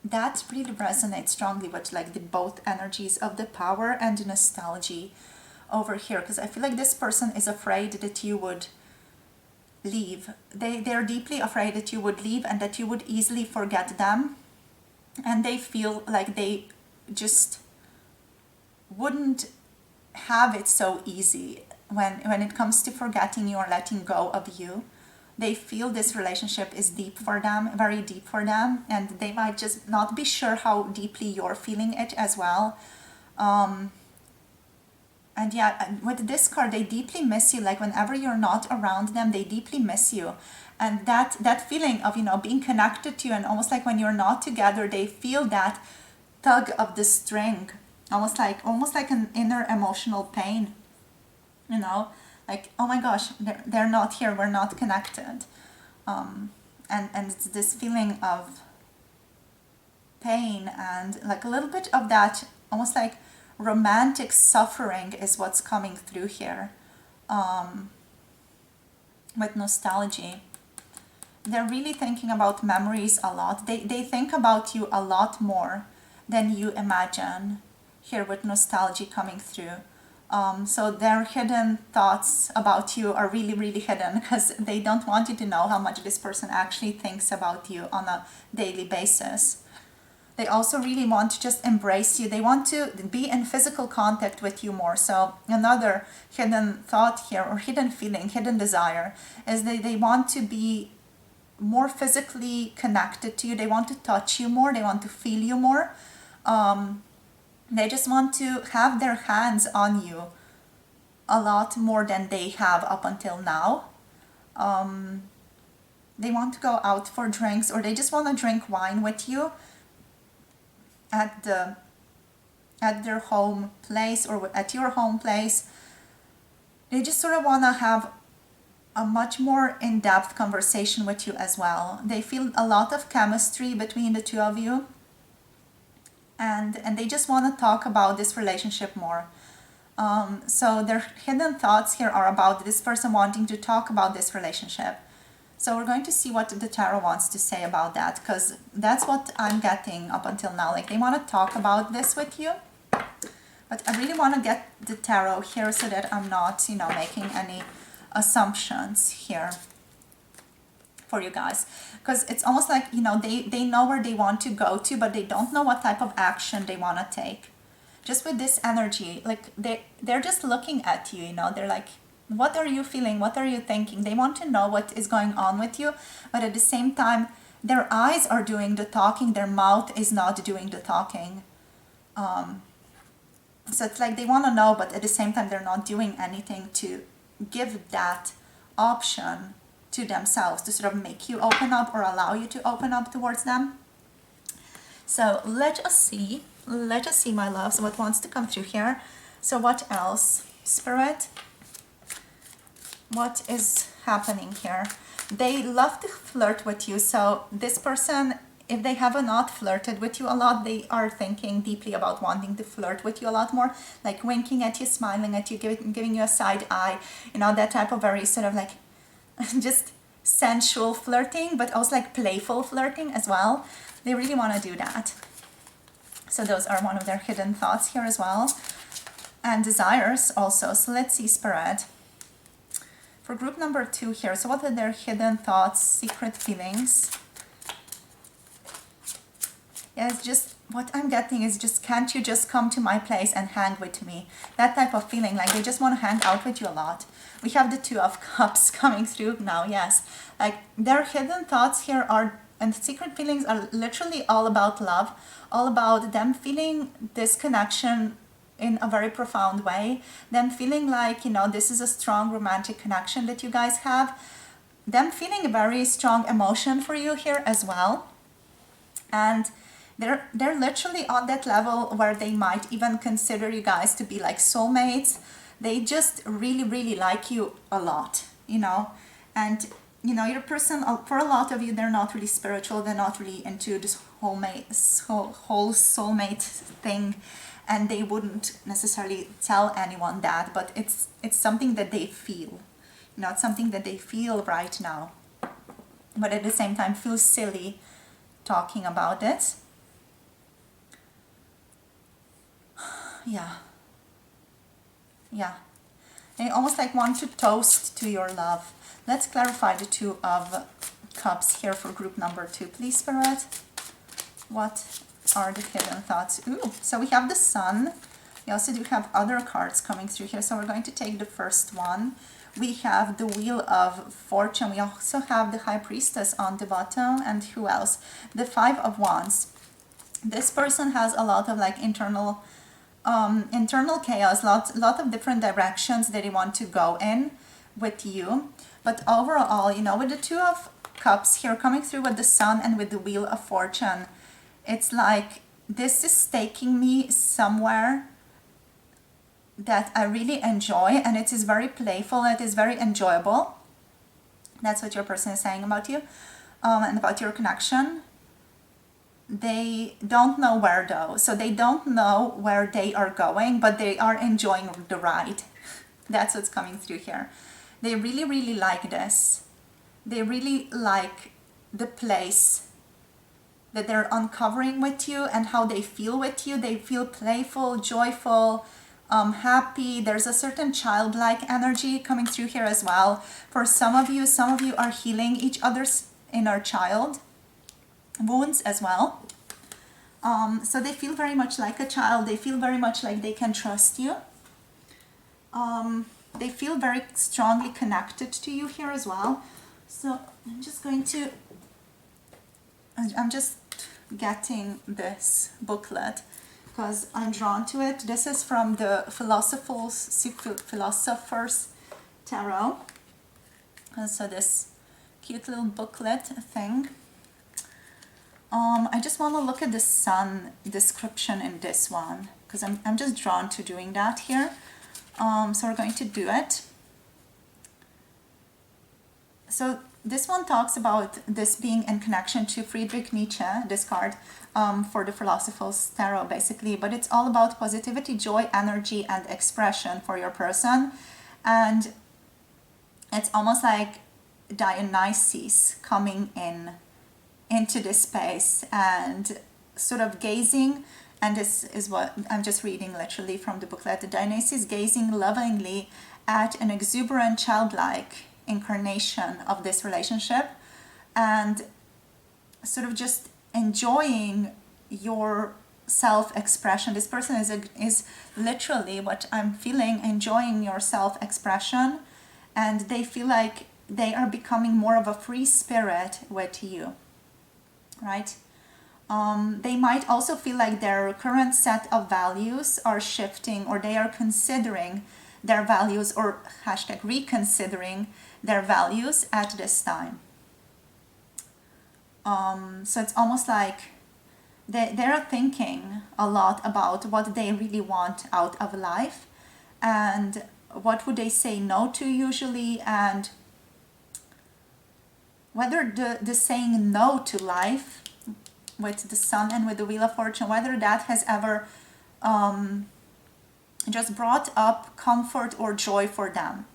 Speaker 1: that really resonates strongly with like the both energies of the power and the nostalgia over here, because I feel like this person is afraid that you would leave. They're deeply afraid that you would leave and that you would easily forget them, and they feel like they just wouldn't have it so easy when it comes to forgetting you or letting go of you. They feel this relationship is deep for them, very deep for them, and they might just not be sure how deeply you're feeling it as well. And yeah, with this card, they deeply miss you. Like whenever you're not around them, they deeply miss you. And that feeling of, being connected to you, and almost like when you're not together, they feel that tug of the string, almost like an inner emotional pain, like, oh my gosh, they're not here, we're not connected. And it's this feeling of pain and like a little bit of that almost like romantic suffering is what's coming through here, with nostalgia. They're really thinking about memories a lot. They think about you a lot more than you imagine here with nostalgia coming through. So their hidden thoughts about you are really, really hidden, because they don't want you to know how much this person actually thinks about you on a daily basis. They also really want to just embrace you. They want to be in physical contact with you more. So another hidden thought here, or hidden feeling, hidden desire, is they want to be more physically connected to you. They want to touch you more. They want to feel you more. They just want to have their hands on you a lot more than they have up until now. They want to go out for drinks, or they just want to drink wine with you at their home place or at your home place. They just sort of want to have a much more in-depth conversation with you as well. They feel a lot of chemistry between the two of you, and they just want to talk about this relationship more. So their hidden thoughts here are about this person wanting to talk about this relationship. So we're going to see what the tarot wants to say about that, because that's what I'm getting up until now. Like they want to talk about this with you, but I really want to get the tarot here so that I'm not, making any assumptions here for you guys, because it's almost like, they know where they want to go to, but they don't know what type of action they want to take. Just with this energy, like they're just looking at you, they're like, what are you feeling? What are you thinking? They want to know what is going on with you, but at the same time, their eyes are doing the talking, their mouth is not doing the talking. So it's like they want to know, but at the same time, they're not doing anything to give that option to themselves to sort of make you open up or allow you to open up towards them. So let us see, my loves, what wants to come through here. So what else? Spirit, what is happening here? They love to flirt with you. So this person, if they have not flirted with you a lot, they are thinking deeply about wanting to flirt with you a lot more, like winking at you, smiling at you, giving you a side eye, that type of very sort of like just sensual flirting, but also like playful flirting as well. They really want to do that. So those are one of their hidden thoughts here as well, and desires also. So let's see, Spirit, for group number 2 here. So what are their hidden thoughts, secret feelings? Yeah, it's just, what I'm getting is just, can't you just come to my place and hang with me? That type of feeling, like they just want to hang out with you a lot. We have the 2 of Cups coming through now, yes. Like their hidden thoughts here are, and secret feelings are literally all about love, all about them feeling this connection in a very profound way, them feeling like, this is a strong romantic connection that you guys have, them feeling a very strong emotion for you here as well. And they're literally on that level where they might even consider you guys to be like soulmates. They just really, really like you a lot, and you know, your person, for a lot of you, they're not really spiritual, they're not really into this whole soulmate thing, and they wouldn't necessarily tell anyone that, but it's something that they feel, you know, it's something that they feel right now, but at the same time feels silly talking about it. Yeah. They almost like want to toast to your love. Let's clarify the Two of Cups here for group number 2, please, Spirit. What are the hidden thoughts? Ooh, so we have the Sun. We also do have other cards coming through here, so we're going to take the first one. We have the Wheel of Fortune. We also have the High Priestess on the bottom, and who else? The Five of Wands. This person has a lot of like internal chaos, lot of different directions that they want to go in with you. But overall, you know, with the Two of Cups here coming through with the Sun and with the Wheel of Fortune, it's like this is taking me somewhere that I really enjoy, and it is very playful, it is very enjoyable. That's what your person is saying about you, and about your connection. They don't know where though, so they don't know where they are going, but they are enjoying the ride. That's what's coming through here. They really, really like this. They really like the place that they're uncovering with you and how they feel with you. They feel playful, joyful, happy. There's a certain childlike energy coming through here as well. For some of you are healing each other's inner child wounds as well. So they feel very much like a child. They feel very much like they can trust you. They feel very strongly connected to you here as well. So I'm just getting this booklet because I'm drawn to it. This is from the Philosopher's Tarot. And so this cute little booklet thing. I just want to look at the Sun description in this one because I'm just drawn to doing that here. So we're going to do it. So this one talks about this being in connection to Friedrich Nietzsche, this card, for the Philosopher's Tarot basically, but it's all about positivity, joy, energy, and expression for your person. And it's almost like Dionysus coming into this space and sort of gazing, and this is what I'm just reading literally from the booklet. Dionysus gazing lovingly at an exuberant childlike incarnation of this relationship and sort of just enjoying your self-expression. This person is literally what I'm feeling, enjoying your self-expression, and they feel like they are becoming more of a free spirit with you, right? They might also feel like their current set of values are shifting, or they are considering their values, or reconsidering their values at this time. So it's almost like they're thinking a lot about what they really want out of life and what would they say no to usually, and whether the saying no to life with the Sun and with the Wheel of Fortune, whether that has ever just brought up comfort or joy for them.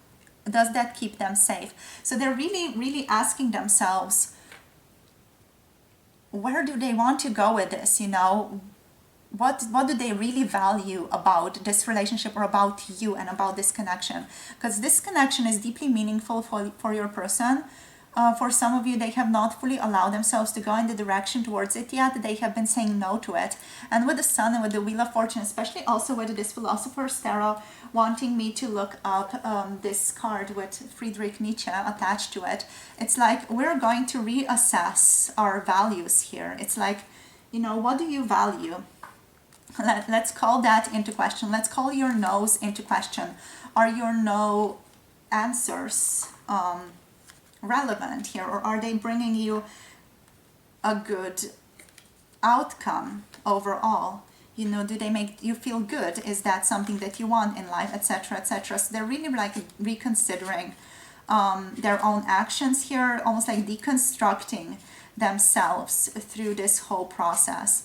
Speaker 1: Does that keep them safe? So they're really, really asking themselves, where do they want to go with this? You know, what do they really value about this relationship or about you and about this connection? Because this connection is deeply meaningful for your person. For some of you, they have not fully allowed themselves to go in the direction towards it yet. They have been saying no to it. And with the Sun and with the Wheel of Fortune, especially also with this Philosopher's Tarot, wanting me to look up this card with Friedrich Nietzsche attached to it, it's like we're going to reassess our values here. It's like, you know, what do you value? Let's call that into question. Let's call your no's into question. Are your no answers relevant here, or are they bringing you a good outcome overall? You know, do they make you feel good? Is that something that you want in life, etc., etc.? So they're really like reconsidering their own actions here, almost like deconstructing themselves through this whole process.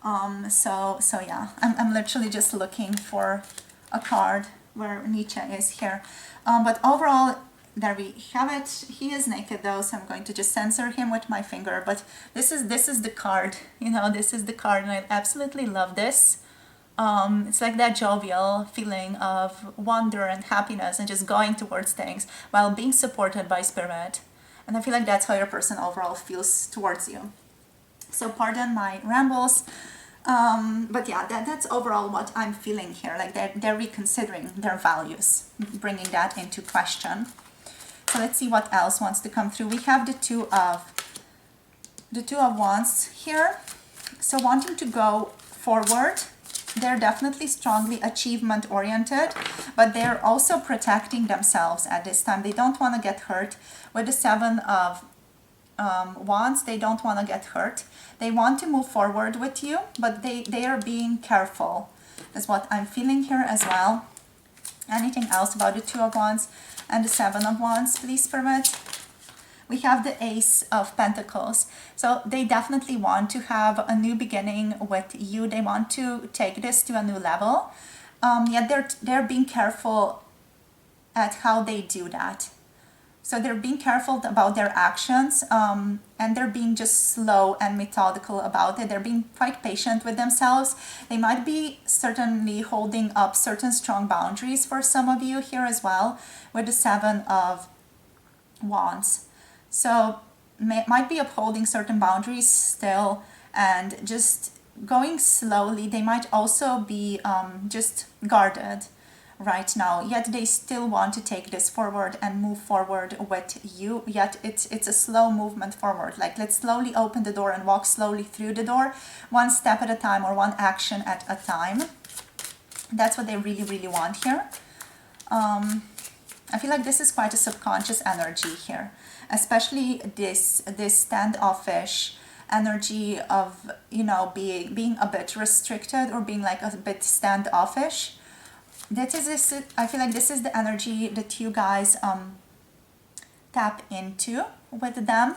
Speaker 1: So yeah, I'm literally just looking for a card where Nietzsche is here. But overall, there we have it. He is naked though, so I'm going to just censor him with my finger. But this is the card, this is the card, and I absolutely love this. It's like that jovial feeling of wonder and happiness and just going towards things while being supported by spirit. And I feel like that's how your person overall feels towards you. So pardon my rambles. But yeah, that's overall what I'm feeling here. Like they're reconsidering their values, bringing that into question. So let's see what else wants to come through. We have the Two of Wands here. So wanting to go forward. They're definitely strongly achievement oriented, but they're also protecting themselves at this time. They don't want to get hurt. With the Seven of Wands, they don't want to get hurt. They want to move forward with you, but they are being careful. That's what I'm feeling here as well. Anything else about the Two of Wands and the Seven of Wands, please, Spirit? We have the Ace of Pentacles. So they definitely want to have a new beginning with you. They want to take this to a new level. Yet they're being careful at how they do that. So they're being careful about their actions, and they're being just slow and methodical about it. They're being quite patient with themselves. They might be certainly holding up certain strong boundaries for some of you here as well with the Seven of Wands. So might be upholding certain boundaries still and just going slowly. They might also be just guarded right now, yet they still want to take this forward and move forward with you. Yet it's a slow movement forward. Like, let's slowly open the door and walk slowly through the door, one step at a time or one action at a time. That's what they really want here. I feel like this is quite a subconscious energy here, especially this standoffish energy of, being a bit restricted or being like a bit standoffish. I feel like this is the energy that you guys tap into with them.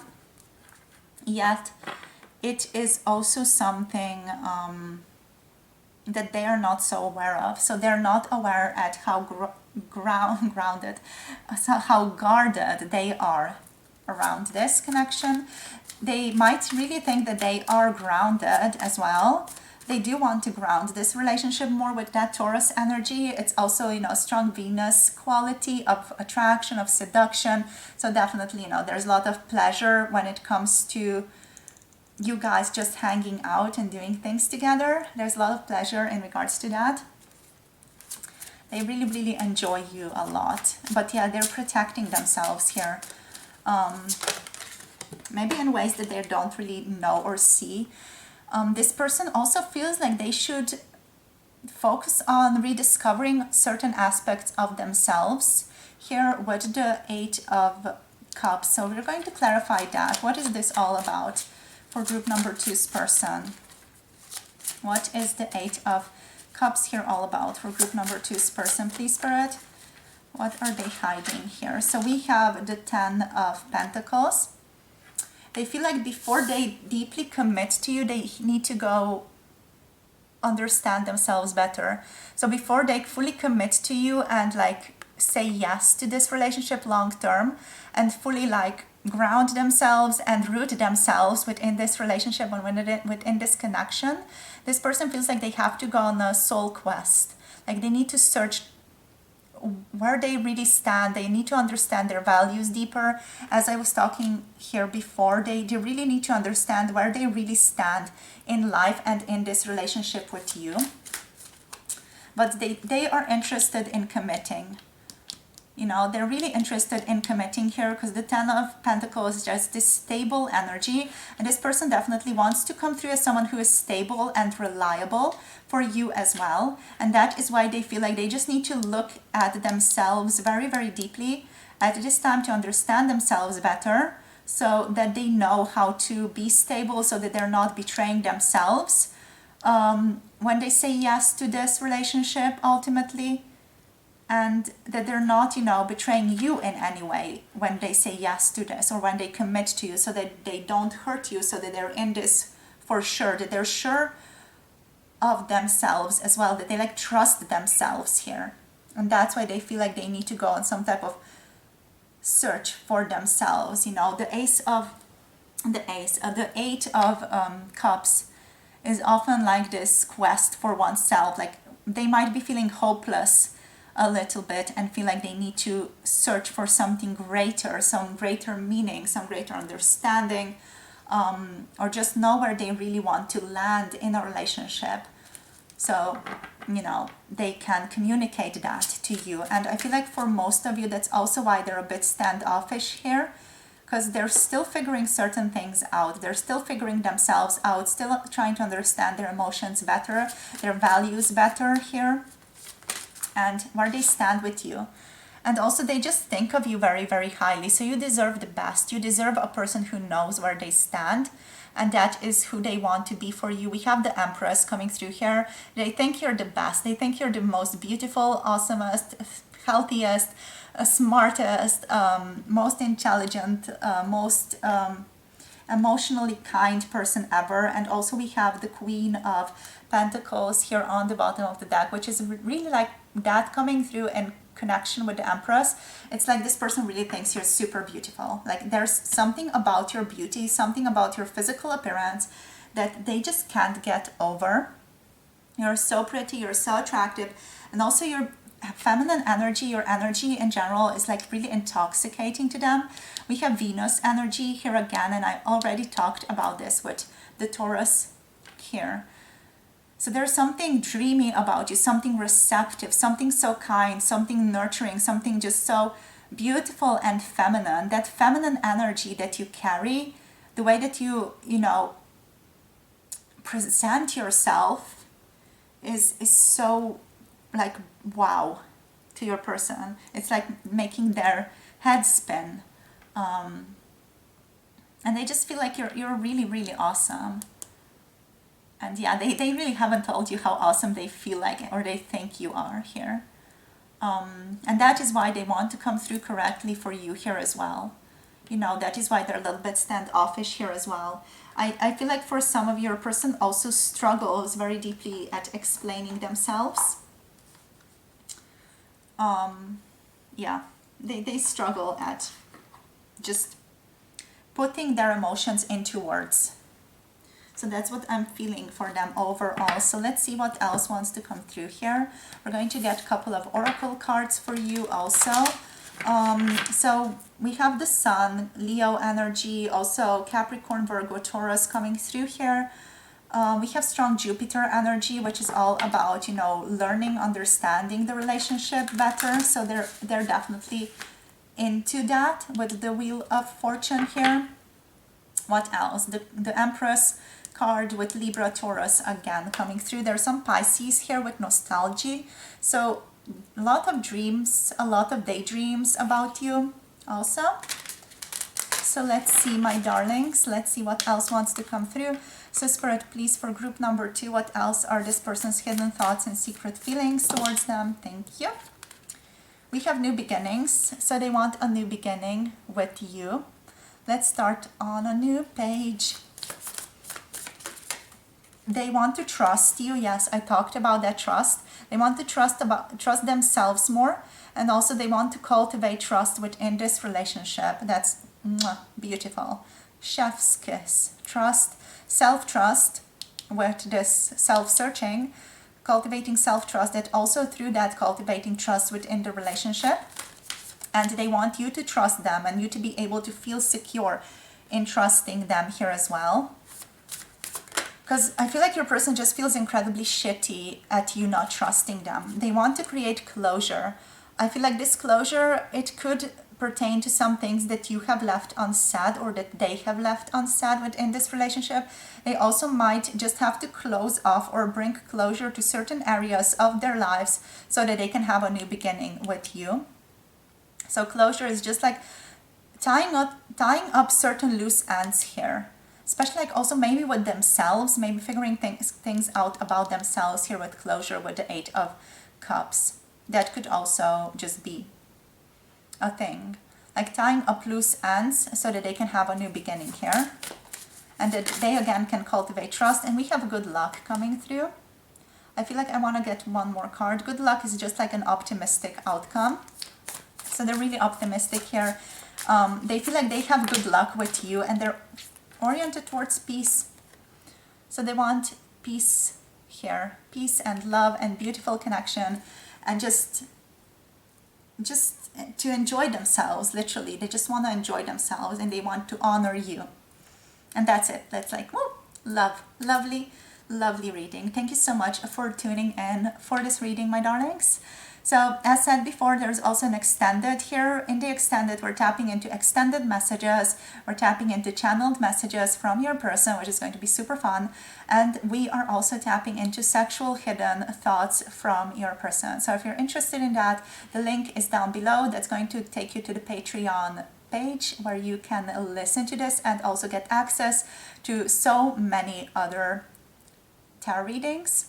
Speaker 1: Yet it is also something that they are not so aware of. So they're not aware at how grounded, so how guarded they are around this connection. They might really think that they are grounded as well. They do want to ground this relationship more with that Taurus energy. It's also, a strong Venus quality of attraction, of seduction. So definitely, there's a lot of pleasure when it comes to you guys just hanging out and doing things together. There's a lot of pleasure in regards to that. They really enjoy you a lot. But yeah, they're protecting themselves here. Maybe in ways that they don't really know or see. This person also feels like they should focus on rediscovering certain aspects of themselves here with the Eight of Cups. So we're going to clarify that. What is this all about for group number 2's person? What is the Eight of Cups here all about for group number 2's person, please, Spirit? What are they hiding here? So we have the Ten of Pentacles. They feel like before they deeply commit to you, they need to go understand themselves better. So before they fully commit to you and say yes to this relationship long term and fully ground themselves and root themselves within this relationship and within this connection, this person feels like they have to go on a soul quest. Like they need to search where they really stand. They need to understand their values deeper. As I was talking here before, they really need to understand where they really stand in life and in this relationship with you. But they are interested in committing. They're really interested in committing here because the Ten of Pentacles is just this stable energy. And this person definitely wants to come through as someone who is stable and reliable for you as well. And that is why they feel like they just need to look at themselves very deeply at this time to understand themselves better so that they know how to be stable, so that they're not betraying themselves. When they say yes to this relationship, ultimately, and that they're not, betraying you in any way when they say yes to this or when they commit to you, so that they don't hurt you, so that they're in this for sure, that they're sure of themselves as well, that they like trust themselves here. And that's why they feel like they need to go on some type of search for themselves. The Eight of Cups is often like this quest for oneself. Like they might be feeling hopeless a little bit and feel like they need to search for something greater, some greater meaning, some greater understanding, or just know where they really want to land in a relationship. So, they can communicate that to you. And I feel like for most of you, that's also why they're a bit standoffish here, because they're still figuring certain things out. They're still figuring themselves out, still trying to understand their emotions better, their values better here, and where they stand with you. And also they just think of you very, very highly. So you deserve the best. You deserve a person who knows where they stand, and that is who they want to be for you. We have the Empress coming through here. They think you're the best. They think you're the most beautiful, awesomest, healthiest, smartest, most intelligent, most emotionally kind person ever. And also we have the Queen of Pentacles here on the bottom of the deck, which is really like that coming through in connection with the Empress. It's like this person really thinks you're super beautiful. Like there's something about your beauty, something about your physical appearance that they just can't get over. You're so pretty, you're so attractive, and also your feminine energy, your energy in general is like really intoxicating to them. We have Venus energy here again, and I already talked about this with the Taurus here. So there's something dreamy about you, something receptive, something so kind, something nurturing, something just so beautiful and feminine. That feminine energy that you carry, the way that you present yourself is so like wow to your person. It's like making their head spin. And they just feel like you're really, really awesome. And yeah, they really haven't told you how awesome they feel like or they think you are here. And that is why they want to come through correctly for you here as well. That is why they're a little bit standoffish here as well. I feel like for some of you, your person also struggles very deeply at explaining themselves. Yeah, they struggle at just putting their emotions into words. So that's what I'm feeling for them overall. So let's see what else wants to come through here. We're going to get a couple of oracle cards for you also. So we have the Sun, Leo energy, also Capricorn, Virgo, Taurus coming through here. We have strong Jupiter energy, which is all about, learning, understanding the relationship better. So they're definitely into that with the Wheel of Fortune here. What else? The Empress card with Libra, Taurus again coming through. There's some Pisces here with nostalgia. So a lot of dreams, a lot of daydreams about you also. So let's see, my darlings. Let's see what else wants to come through. So Spirit, please, for group number 2, what else are this person's hidden thoughts and secret feelings towards them? Thank you. We have new beginnings. So they want a new beginning with you. Let's start on a new page. They want to trust you. Yes, I talked about that trust. They want to trust themselves more, and also they want to cultivate trust within this relationship. That's beautiful. Chef's kiss. Trust, self-trust with this self-searching, cultivating self-trust, that also through that cultivating trust within the relationship. And they want you to trust them and you to be able to feel secure in trusting them here as well. Because I feel like your person just feels incredibly shitty at you not trusting them. They want to create closure. I feel like this closure, it could pertain to some things that you have left unsaid or that they have left unsaid within this relationship. They also might just have to close off or bring closure to certain areas of their lives so that they can have a new beginning with you. So closure is just like tying up certain loose ends here. Especially like also maybe with themselves, maybe figuring things out about themselves here with closure with the 8 of Cups. that could also just be a thing. Like tying up loose ends so that they can have a new beginning here. And that they again can cultivate trust. And we have good luck coming through. I feel like I want to get one more card. Good luck is just like an optimistic outcome. So they're really optimistic here. They feel like they have good luck with you and they're oriented towards peace. So they want peace here. Peace and love and beautiful connection and just to enjoy themselves, literally. They just want to enjoy themselves and they want to honor you. And that's it. That's like, woo, love. Lovely, lovely reading. Thank you so much for tuning in for this reading, my darlings. So as said before, there's also an extended here. In the extended, we're tapping into extended messages. We're tapping into channeled messages from your person, which is going to be super fun. And we are also tapping into sexual hidden thoughts from your person. So if you're interested in that, the link is down below. That's going to take you to the Patreon page where you can listen to this and also get access to so many other tarot readings.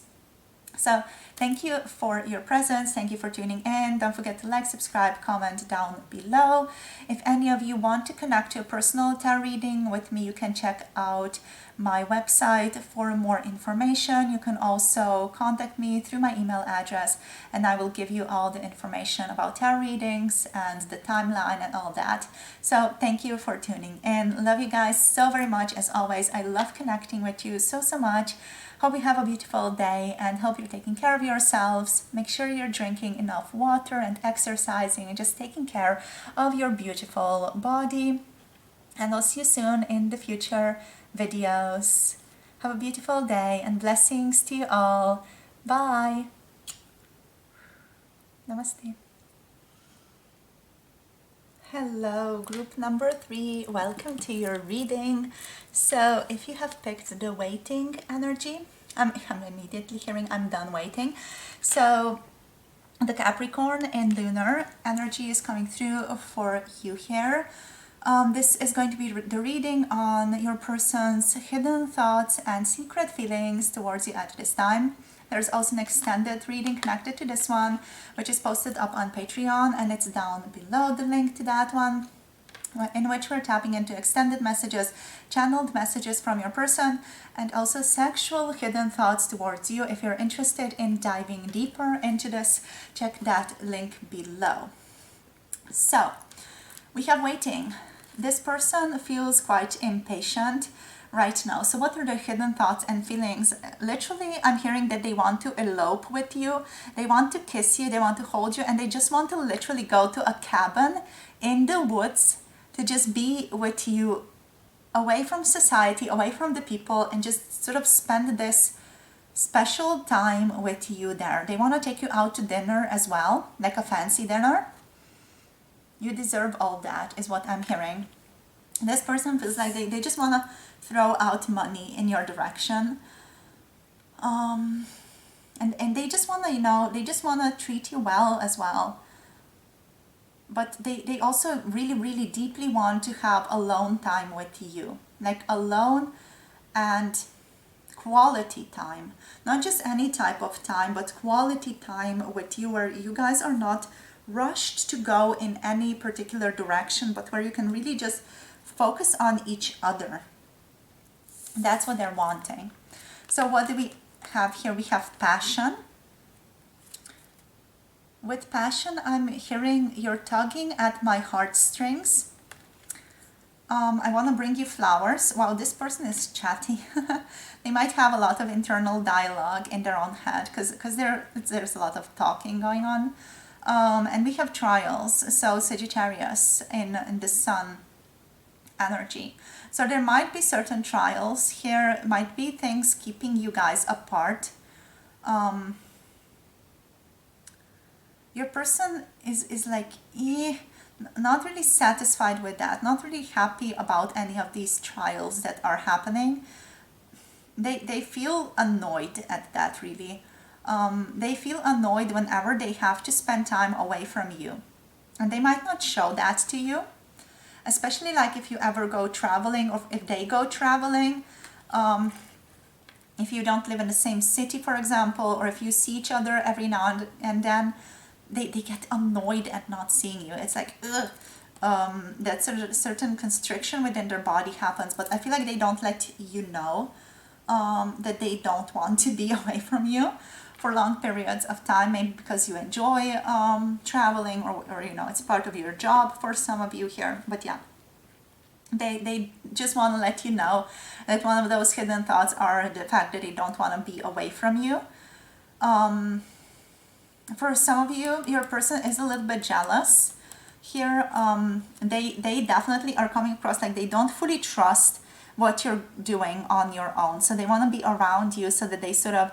Speaker 1: So thank you for your presence. Thank you for tuning in. Don't forget to like, subscribe, comment down below. If any of you want to connect to a personal tarot reading with me, you can check out my website for more information. You can also contact me through my email address and I will give you all the information about tarot readings and the timeline and all that. So thank you for tuning in. Love you guys so very much. As always, I love connecting with you so much. Hope you have a beautiful day and hope you're taking care of yourselves. Make sure you're drinking enough water and exercising and just taking care of your beautiful body. And I'll see you soon in the future videos. Have a beautiful day and blessings to you all. Bye. Namaste. Hello, group number 3. Welcome to your reading. So if you have picked the waiting energy, I'm immediately hearing I'm done waiting. So the Capricorn and lunar energy is coming through for you here. This is going to be the reading on your person's hidden thoughts and secret feelings towards you at this time. There's also an extended reading connected to this one, which is posted up on Patreon, and it's down below the link to that one, in which we're tapping into extended messages, channeled messages from your person, and also sexual hidden thoughts towards you. If you're interested in diving deeper into this, check that link below. So, we have waiting. This person feels quite impatient right now. So what are their hidden thoughts and feelings? Literally, I'm hearing that they want to elope with you. They want to kiss you. They want to hold you. And they just want to literally go to a cabin in the woods to just be with you, away from society, away from the people, and just sort of spend this special time with you there. They want to take you out to dinner as well, like a fancy dinner. You deserve all that, is what I'm hearing. This person feels like they just want to throw out money in your direction. And they just want to, they just want to treat you well as well. But they also really deeply want to have alone time with you. Like alone and quality time. Not just any type of time, but quality time with you where you guys are not rushed to go in any particular direction, but where you can really just focus on each other. That's what they're wanting. So what do we have here? We have passion. With passion, I'm hearing you're tugging at my heartstrings. I want to bring you flowers. Wow, this person is chatty. They might have a lot of internal dialogue in their own head because there's a lot of talking going on. And we have trials. So Sagittarius in the sun energy. So there might be certain trials here, might be things keeping you guys apart. Your person is like, not really satisfied with that, not really happy about any of these trials that are happening. They feel annoyed at that, really. They feel annoyed whenever they have to spend time away from you. And they might not show that to you. Especially like if you ever go traveling or if they go traveling, if you don't live in the same city, for example, or if you see each other every now and then, they get annoyed at not seeing you. It's like, ugh. That sort of certain constriction within their body happens, but I feel like they don't let you know that they don't want to be away from you for long periods of time, maybe because you enjoy traveling, or you know, it's part of your job for some of you here. But yeah, they just want to let you know that one of those hidden thoughts are the fact that they don't want to be away from you. For some of you, your person is a little bit jealous here. They definitely are coming across like they don't fully trust what you're doing on your own, so they want to be around you so that they sort of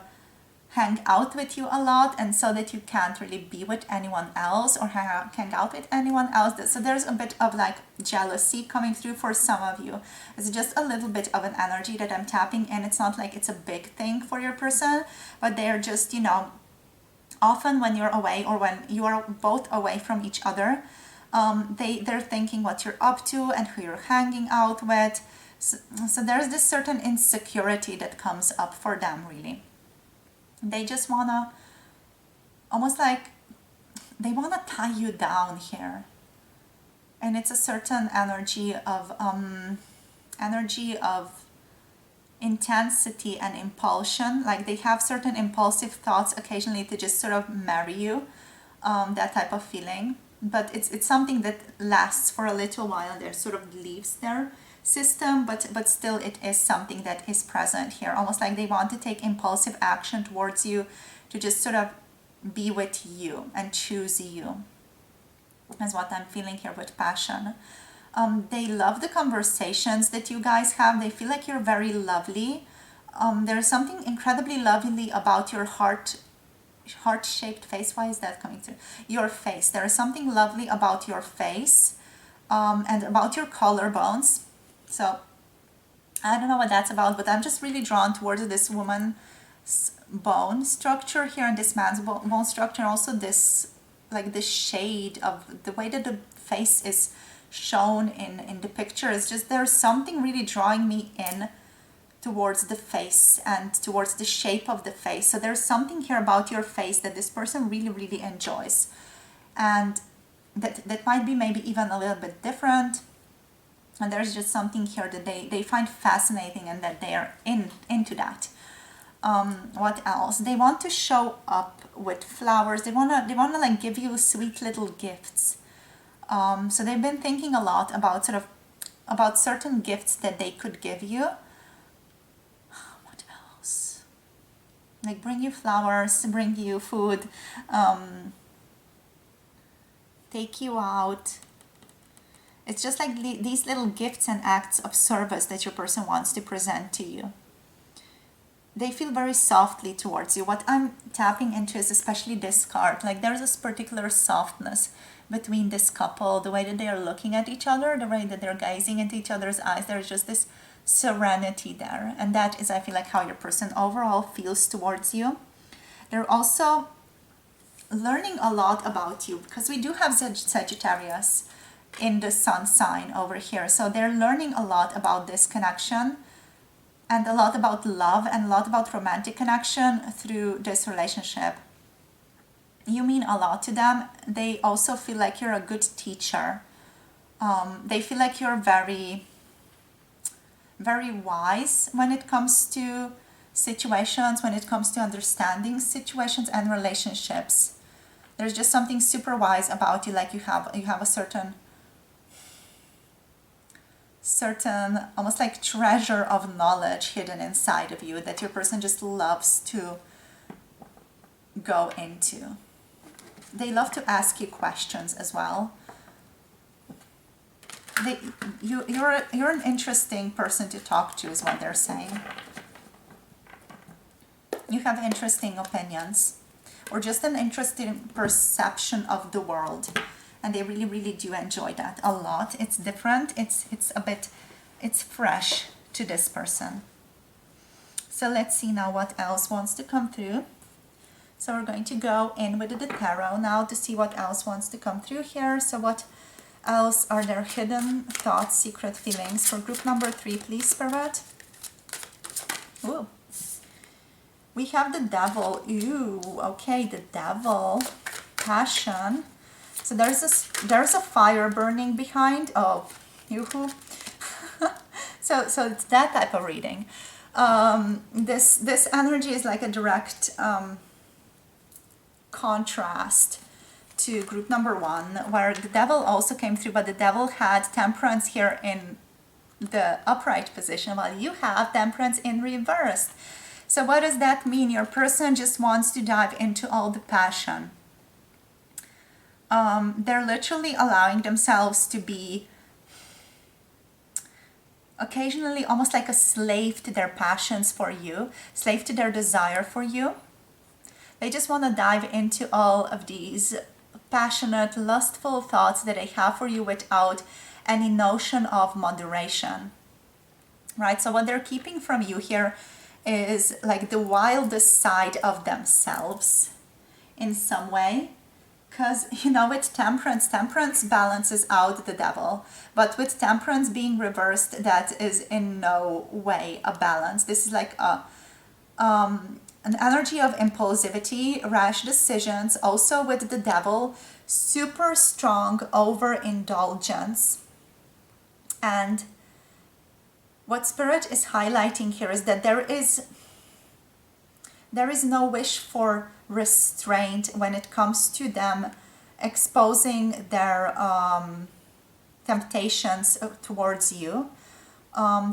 Speaker 1: hang out with you a lot, and so that you can't really be with anyone else or hang out with anyone else. So there's a bit of like jealousy coming through for some of you. It's just a little bit of an energy that I'm tapping in. It's not like it's a big thing for your person, but they're just, you know, often when you're away or when you are both away from each other, they're thinking what you're up to and who you're hanging out with. So there's this certain insecurity that comes up for them, really. They just want to, almost like, they want to tie you down here. And it's a certain energy of intensity and impulsion. Like they have certain impulsive thoughts occasionally to just sort of marry you, that type of feeling. But it's something that lasts for a little while. There sort of leaves their system, but still it is something that is present here. Almost like they want to take impulsive action towards you, to just sort of be with you and choose you. That's what I'm feeling here with passion. They love the conversations that you guys have. They feel like you're very lovely. There's something incredibly lovely about your heart-shaped face. Why is that coming through? Your face. There is something lovely about your face, and about your collarbones. So I don't know what that's about, but I'm just really drawn towards this woman's bone structure here and this man's bone structure. And also this, like this shade of the way that the face is shown in the picture. Is just, there's something really drawing me in towards the face and towards the shape of the face. So there's something here about your face that this person really, really enjoys. And that might be maybe even a little bit different. And there's just something here that they find fascinating, and that they are into that. What else? They want to show up with flowers. They wanna like give you sweet little gifts. So they've been thinking a lot about certain gifts that they could give you. What else? Like bring you flowers, bring you food, take you out. It's just like these little gifts and acts of service that your person wants to present to you. They feel very softly towards you. What I'm tapping into is especially this card. Like there's this particular softness between this couple, the way that they are looking at each other, the way that they're gazing into each other's eyes. There's just this serenity there. And that is, I feel like, how your person overall feels towards you. They're also learning a lot about you, because we do have Sagittarius in the sun sign over here. So they're learning a lot about this connection, and a lot about love, and a lot about romantic connection through this relationship. You mean a lot to them. They also feel like you're a good teacher. They feel like you're very, very wise when it comes to situations, when it comes to understanding situations and relationships. There's just something super wise about you. Like you have a certain almost like treasure of knowledge hidden inside of you that your person just loves to go into. They love to ask you questions as well. You're an interesting person to talk to, is what they're saying. You have interesting opinions, or just an interesting perception of the world. And they really, really do enjoy that a lot. It's different. It's fresh to this person. So let's see now what else wants to come through. So we're going to go in with the tarot now to see what else wants to come through here. So what else are there? Hidden thoughts, secret feelings for group number 3, please, Spirit. Ooh. We have the devil. Ooh, okay, the devil. passion. So there's a fire burning behind. Oh, yoo-hoo. So it's that type of reading. This energy is like a direct contrast to group number 1, where the devil also came through, but the devil had temperance here in the upright position, while you have temperance in reversed. So what does that mean? Your person just wants to dive into all the passion. They're literally allowing themselves to be occasionally almost like a slave to their passions for you, slave to their desire for you. They just want to dive into all of these passionate, lustful thoughts that they have for you without any notion of moderation, right? So what they're keeping from you here is like the wildest side of themselves in some way. Because, you know, with temperance balances out the devil. But with temperance being reversed, that is in no way a balance. This is like an energy of impulsivity, rash decisions. Also with the devil, super strong overindulgence. And what Spirit is highlighting here is that there is no wish for restraint when it comes to them exposing their temptations towards you.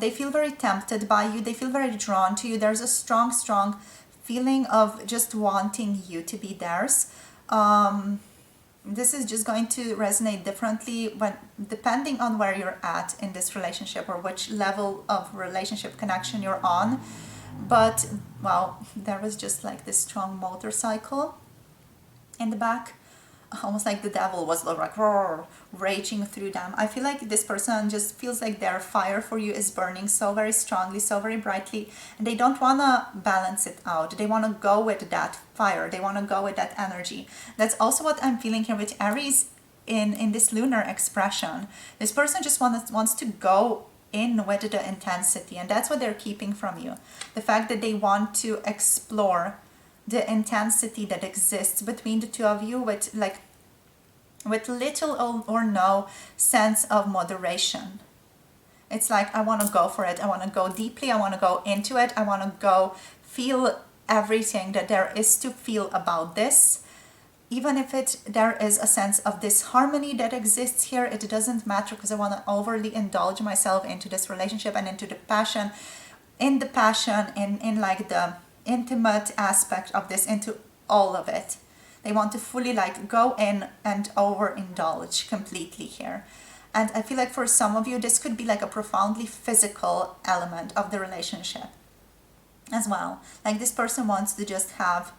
Speaker 1: They feel very tempted by you. They feel very drawn to you. There's a strong feeling of just wanting you to be theirs. This is just going to resonate differently when depending on where you're at in this relationship or which level of relationship connection you're on. But, well, there was just like this strong motorcycle in the back. Almost like the devil was like roar, raging through them. I feel like this person just feels like their fire for you is burning so very strongly, so very brightly. And they don't want to balance it out. They want to go with that fire. They want to go with that energy. That's also what I'm feeling here with Aries in this lunar expression. This person just wants to go in with the intensity, and that's what they're keeping from you. The fact that they want to explore the intensity that exists between the two of you with little or no sense of moderation. It's like, I want to go for it. I want to go deeply. I want to go into it. I want to go feel everything that there is to feel about this. Even if there is a sense of disharmony that exists here, it doesn't matter, because I want to overly indulge myself into this relationship and into the passion, in like the intimate aspect of this, into all of it. They want to fully like go in and overindulge completely here. And I feel like for some of you, this could be like a profoundly physical element of the relationship as well. Like this person wants to just have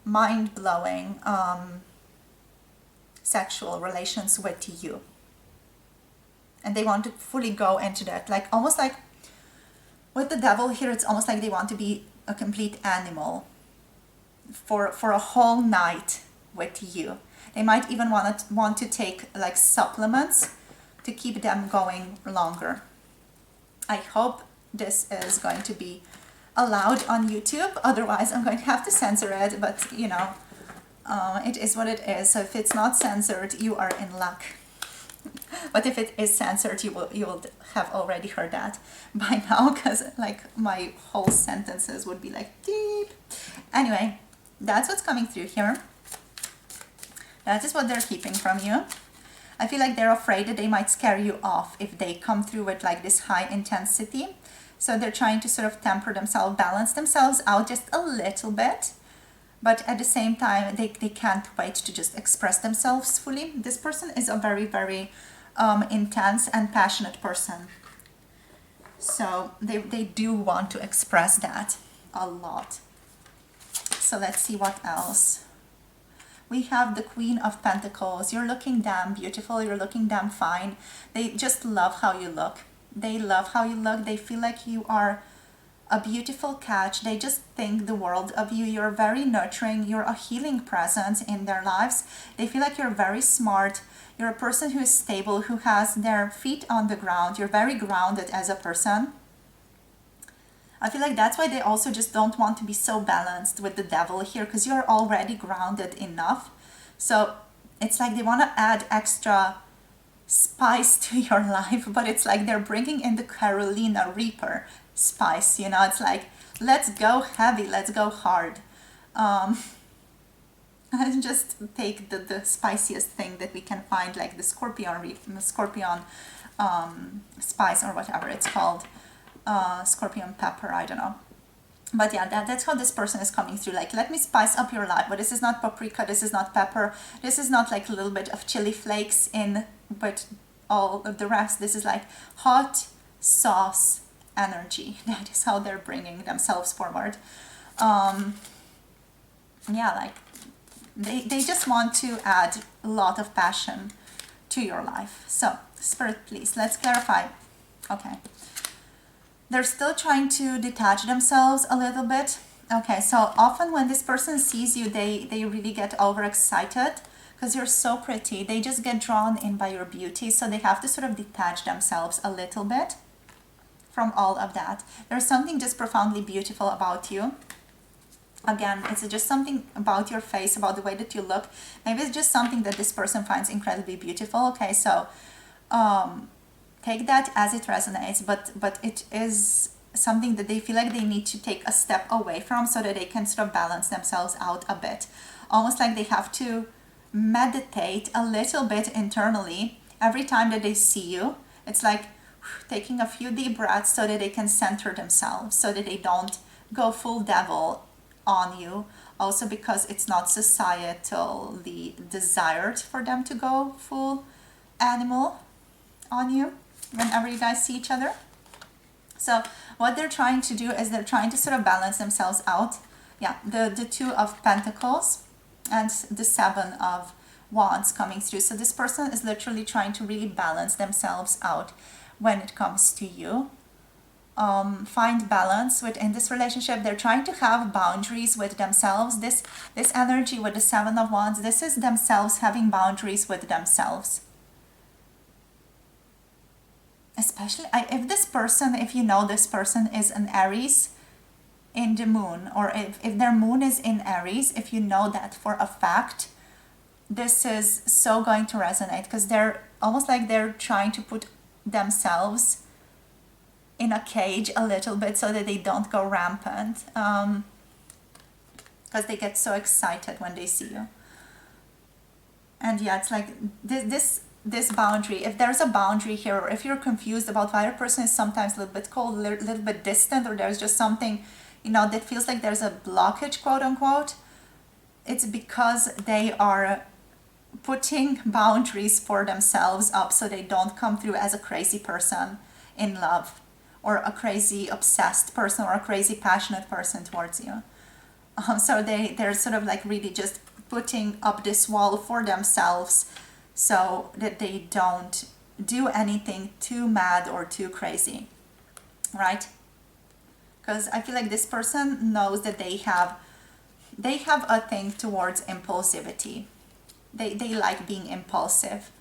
Speaker 1: mind-blowing sexual relations with you, and they want to fully go into that, like almost like with the devil here, it's almost like they want to be a complete animal for a whole night with you. They might even want to take like supplements to keep them going longer. I hope this is going to be allowed on YouTube, otherwise I'm going to have to censor it, but you know, it is what it is. So if it's not censored, you are in luck. But if it is censored, you will have already heard that by now, because like my whole sentences would be like deep. Anyway, that's what's coming through here. That is what they're keeping from you. I feel like they're afraid that they might scare you off if they come through with like this high intensity. So they're trying to sort of temper themselves, balance themselves out just a little bit. But at the same time, they can't wait to just express themselves fully. This person is a very, very intense and passionate person. So they do want to express that a lot. So let's see what else. We have the Queen of Pentacles. You're looking damn beautiful. You're looking damn fine. They just love how you look. They love how you look. They feel like you are a beautiful catch. They just think the world of you. You're very nurturing. You're a healing presence in their lives. They feel like you're very smart. You're a person who is stable, who has their feet on the ground. You're very grounded as a person. I feel like that's why they also just don't want to be so balanced with the devil here, because you're already grounded enough So it's like they want to add extra spice to your life, but it's like they're bringing in the Carolina Reaper spice, you know. It's like, let's go heavy, let's go hard. And just take the spiciest thing that we can find, like the scorpion spice or whatever it's called, scorpion pepper, I don't know. But yeah, that's how this person is coming through. Like, let me spice up your life. But this is not paprika, this is not pepper, this is not like a little bit of chili flakes in, but all of the rest. This is like hot sauce energy. That is how they're bringing themselves forward. Yeah, like they just want to add a lot of passion to your life. So, Spirit, please, let's clarify. Okay. They're still trying to detach themselves a little bit. Okay, so often when this person sees you, they really get overexcited because you're so pretty. They just get drawn in by your beauty, so they have to sort of detach themselves a little bit from all of that. There's something just profoundly beautiful about you. Again, it's just something about your face, about the way that you look. Maybe it's just something that this person finds incredibly beautiful. Okay, so take that as it resonates, but it is something that they feel like they need to take a step away from so that they can sort of balance themselves out a bit. Almost like they have to meditate a little bit internally every time that they see you. It's like taking a few deep breaths so that they can center themselves, so that they don't go full devil on you. Also because it's not societally desired for them to go full animal on you whenever you guys see each other. So what they're trying to do is they're trying to sort of balance themselves out. Yeah, the Two of Pentacles and the Seven of Wands coming through. So this person is literally trying to really balance themselves out when it comes to you. Find balance within this relationship. They're trying to have boundaries with themselves. This energy with the Seven of Wands, this is themselves having boundaries with themselves. Especially if this person, if you know this person is an Aries in the moon, or if their moon is in Aries, if you know that for a fact, this is so going to resonate, because they're almost like they're trying to put themselves in a cage a little bit so that they don't go rampant, because they get so excited when they see you. And yeah, it's like this boundary, if there's a boundary here, or if you're confused about why your person is sometimes a little bit cold, a little bit distant, or there's just something, you know, that feels like there's a blockage, quote unquote, it's because they are putting boundaries for themselves up so they don't come through as a crazy person in love, or a crazy obsessed person, or a crazy passionate person towards you. So they're sort of like really just putting up this wall for themselves so that they don't do anything too mad or too crazy, right? Because I feel like this person knows that they have a thing towards impulsivity. They like being impulsive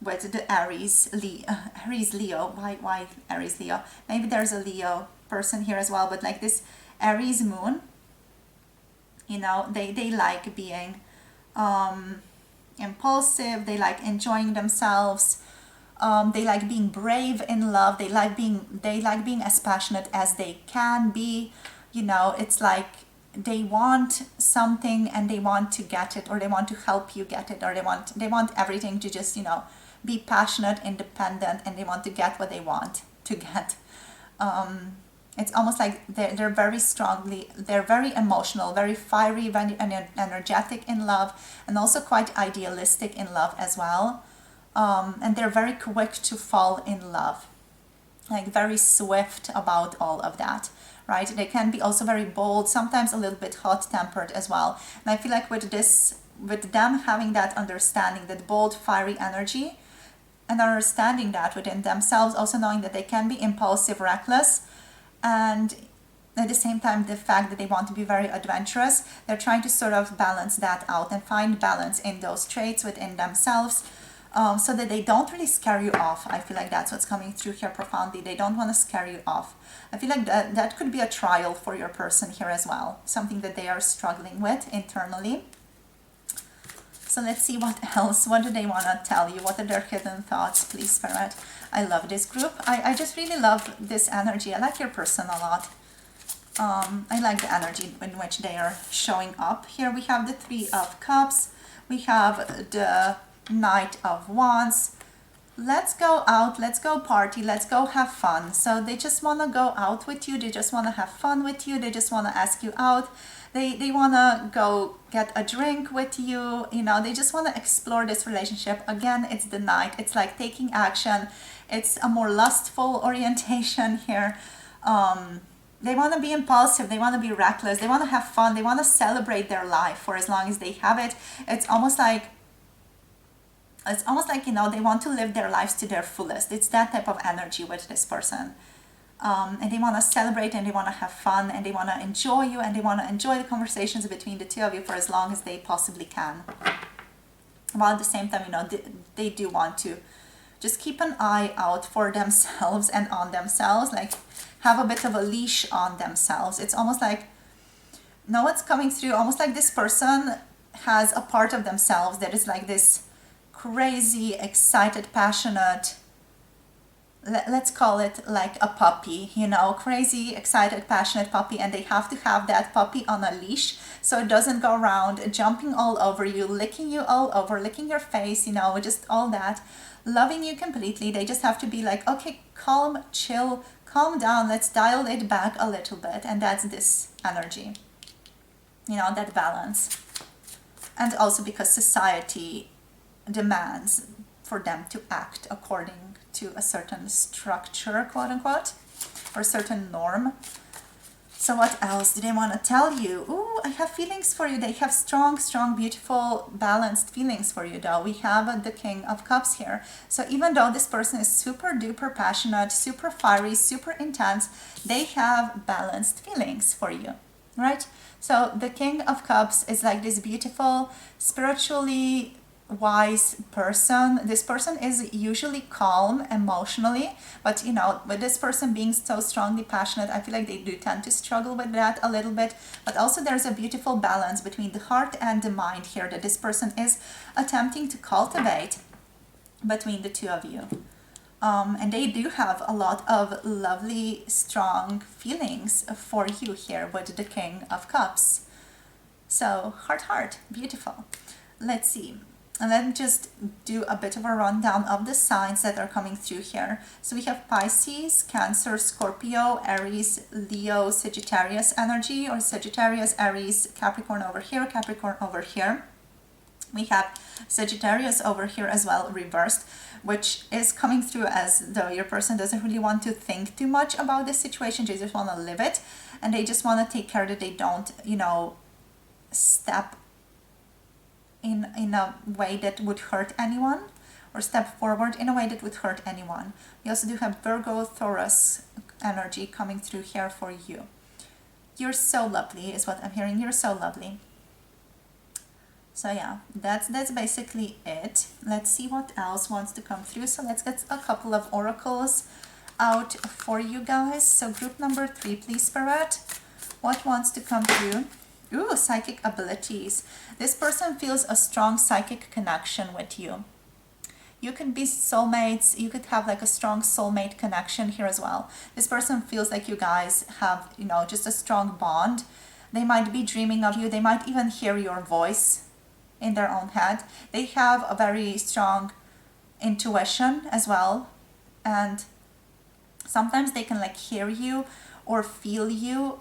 Speaker 1: with the Aries Leo. Why Aries Leo? Maybe there's a Leo person here as well, but like this Aries moon, you know, they like being impulsive, they like enjoying themselves, they like being brave in love, they like being as passionate as they can be, you know. It's like they want something and they want to get it, or they want to help you get it, or they want everything to just, you know, be passionate, independent, and they want to get what they want to get. It's almost like they're very emotional, very fiery, very energetic in love, and also quite idealistic in love as well. And they're very quick to fall in love, like very swift about all of that, right? They can be also very bold, sometimes a little bit hot-tempered as well. And I feel like with them having that understanding, that bold, fiery energy, and understanding that within themselves, also knowing that they can be impulsive, reckless, and at the same time the fact that they want to be very adventurous, they're trying to sort of balance that out and find balance in those traits within themselves, so that they don't really scare you off. I feel like that's what's coming through here profoundly. They don't want to scare you off. I feel like that could be a trial for your person here as well, something that they are struggling with internally. So let's see what else. What do they want to tell you? What are their hidden thoughts, please, Spirit? I love this group. I just really love this energy. I like your person a lot. I like the energy in which they are showing up. Here we have the Three of Cups. We have the Knight of Wands. Let's go out, let's go party, let's go have fun. So they just want to go out with you, they just want to have fun with you, they just want to ask you out, they want to go get a drink with you, you know, they just want to explore this relationship. Again, it's the Knight, it's like taking action, it's a more lustful orientation here. They want to be impulsive, they want to be reckless, they want to have fun, they want to celebrate their life for as long as they have it. It's almost like, you know, they want to live their lives to their fullest. It's that type of energy with this person. And they want to celebrate and they want to have fun and they want to enjoy you and they want to enjoy the conversations between the two of you for as long as they possibly can. While at the same time, you know, they do want to just keep an eye out for themselves and on themselves, like have a bit of a leash on themselves. It's almost like, know what's coming through, almost like this person has a part of themselves that is like this crazy, excited, passionate, let's call it like a puppy, you know, crazy, excited, passionate puppy, and they have to have that puppy on a leash so it doesn't go around jumping all over you, licking you all over, licking your face, you know, just all that, loving you completely. They just have to be like, okay, calm, chill, calm down, let's dial it back a little bit. And that's this energy, you know, that balance. And also because society demands for them to act according to a certain structure, quote unquote, or a certain norm. So what else do they want to tell you? Ooh, I have feelings for you. They have strong, beautiful, balanced feelings for you, though. We have the King of Cups here. So even though this person is super duper passionate, super fiery, super intense, they have balanced feelings for you, right? So the King of Cups is like this beautiful, spiritually wise person. This person is usually calm emotionally, but you know, with this person being so strongly passionate, I feel like they do tend to struggle with that a little bit. But also there's a beautiful balance between the heart and the mind here that this person is attempting to cultivate between the two of you. And they do have a lot of lovely, strong feelings for you here with the King of Cups. So heart, beautiful. Let's see. And then just do a bit of a rundown of the signs that are coming through here. So we have Pisces, Cancer, Scorpio, Aries, Leo, Sagittarius energy, or Sagittarius, Aries, Capricorn over here, Capricorn over here. We have Sagittarius over here as well, reversed, which is coming through as though your person doesn't really want to think too much about this situation. They just want to live it. And they just want to take care that they don't, you know, step in a way that would hurt anyone, or step forward in a way that would hurt anyone. We also do have Virgo, Taurus energy coming through here for you. You're so lovely is what I'm hearing. You're so lovely. So yeah, that's basically it. Let's see what else wants to come through. So let's get a couple of oracles out for you guys. So group number 3, please, Spirit. What wants to come through? Ooh, psychic abilities. This person feels a strong psychic connection with you. You could be soulmates. You could have like a strong soulmate connection here as well. This person feels like you guys have, you know, just a strong bond. They might be dreaming of you. They might even hear your voice in their own head. They have a very strong intuition as well. And sometimes they can like hear you or feel you.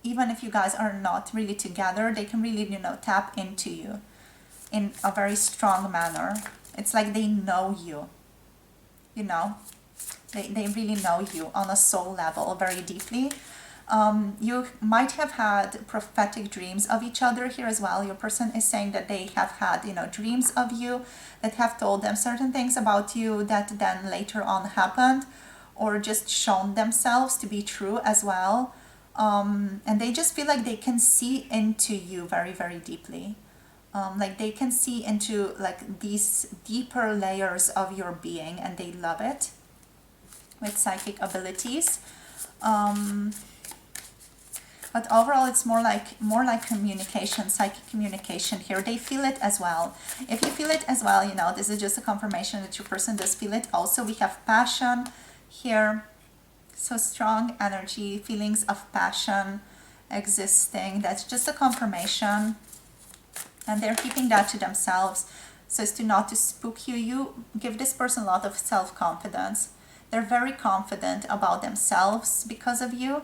Speaker 1: Even if you guys are not really together, they can really, you know, tap into you in a very strong manner. It's like they know you, you know, they really know you on a soul level very deeply. You might have had prophetic dreams of each other here as well. Your person is saying that they have had, you know, dreams of you that have told them certain things about you that then later on happened, or just shown themselves to be true as well. And they just feel like they can see into you very, very deeply. Like they can see into like these deeper layers of your being, and they love it with psychic abilities. But overall, it's more like communication, psychic communication here. They feel it as well. If you feel it as well, you know, this is just a confirmation that your person does feel it. Also, we have passion here. So strong energy, feelings of passion existing. That's just a confirmation. And they're keeping that to themselves so as to not to spook you. You give this person a lot of self-confidence. They're very confident about themselves because of you.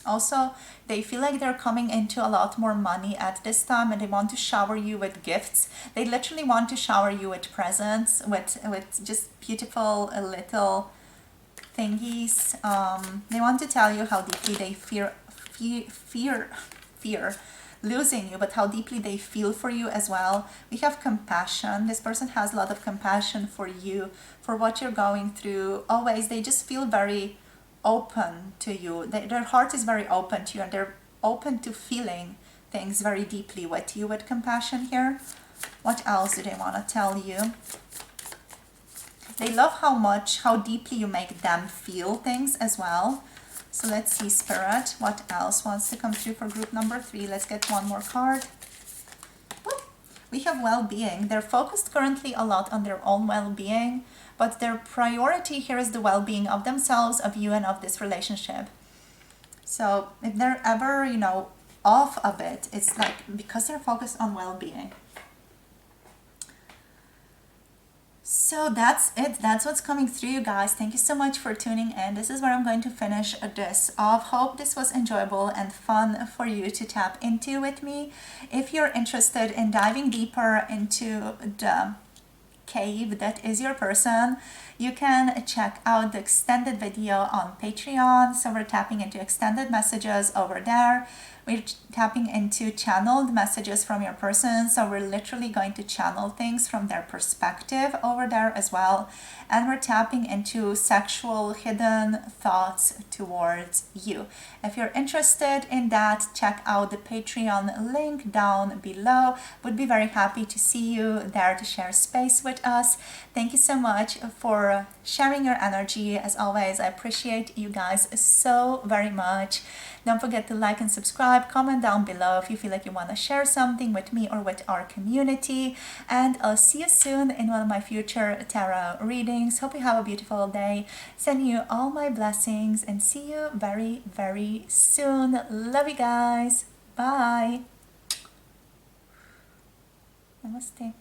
Speaker 1: Also, they feel like they're coming into a lot more money at this time, and they want to shower you with gifts. They literally want to shower you with presents, with just beautiful little thingies. They want to tell you how deeply they fear losing you, but how deeply they feel for you as well. We have compassion. This person has a lot of compassion for you, for what you're going through. Always, they just feel very open to you. Their heart is very open to you, and they're open to feeling things very deeply with you, with compassion here. What else do they want to tell you? They love how deeply you make them feel things as well. So let's see, Spirit, what else wants to come through for group number 3? Let's get one more card. We have well-being. They're focused currently a lot on their own well-being, but their priority here is the well-being of themselves, of you, and of this relationship. So if they're ever, you know, off a bit, it's like because they're focused on well-being. So that's it. That's what's coming through, you guys. Thank you so much for tuning in. This is where I'm going to finish this off. Hope this was enjoyable and fun for you to tap into with me. If you're interested in diving deeper into the cave that is your person, you can check out the extended video on Patreon. So we're tapping into extended messages over there. We're tapping into channeled messages from your person. So we're literally going to channel things from their perspective over there as well. And we're tapping into sexual hidden thoughts towards you. If you're interested in that, check out the Patreon link down below. Would be very happy to see you there to share space with us. Thank you so much for sharing your energy. As always, I appreciate you guys so very much. Don't forget to like and subscribe, comment down below if you feel like you want to share something with me or with our community. And I'll see you soon in one of my future tarot readings. Hope you have a beautiful day. Sending you all my blessings and see you very, very soon. Love you guys. Bye. Namaste.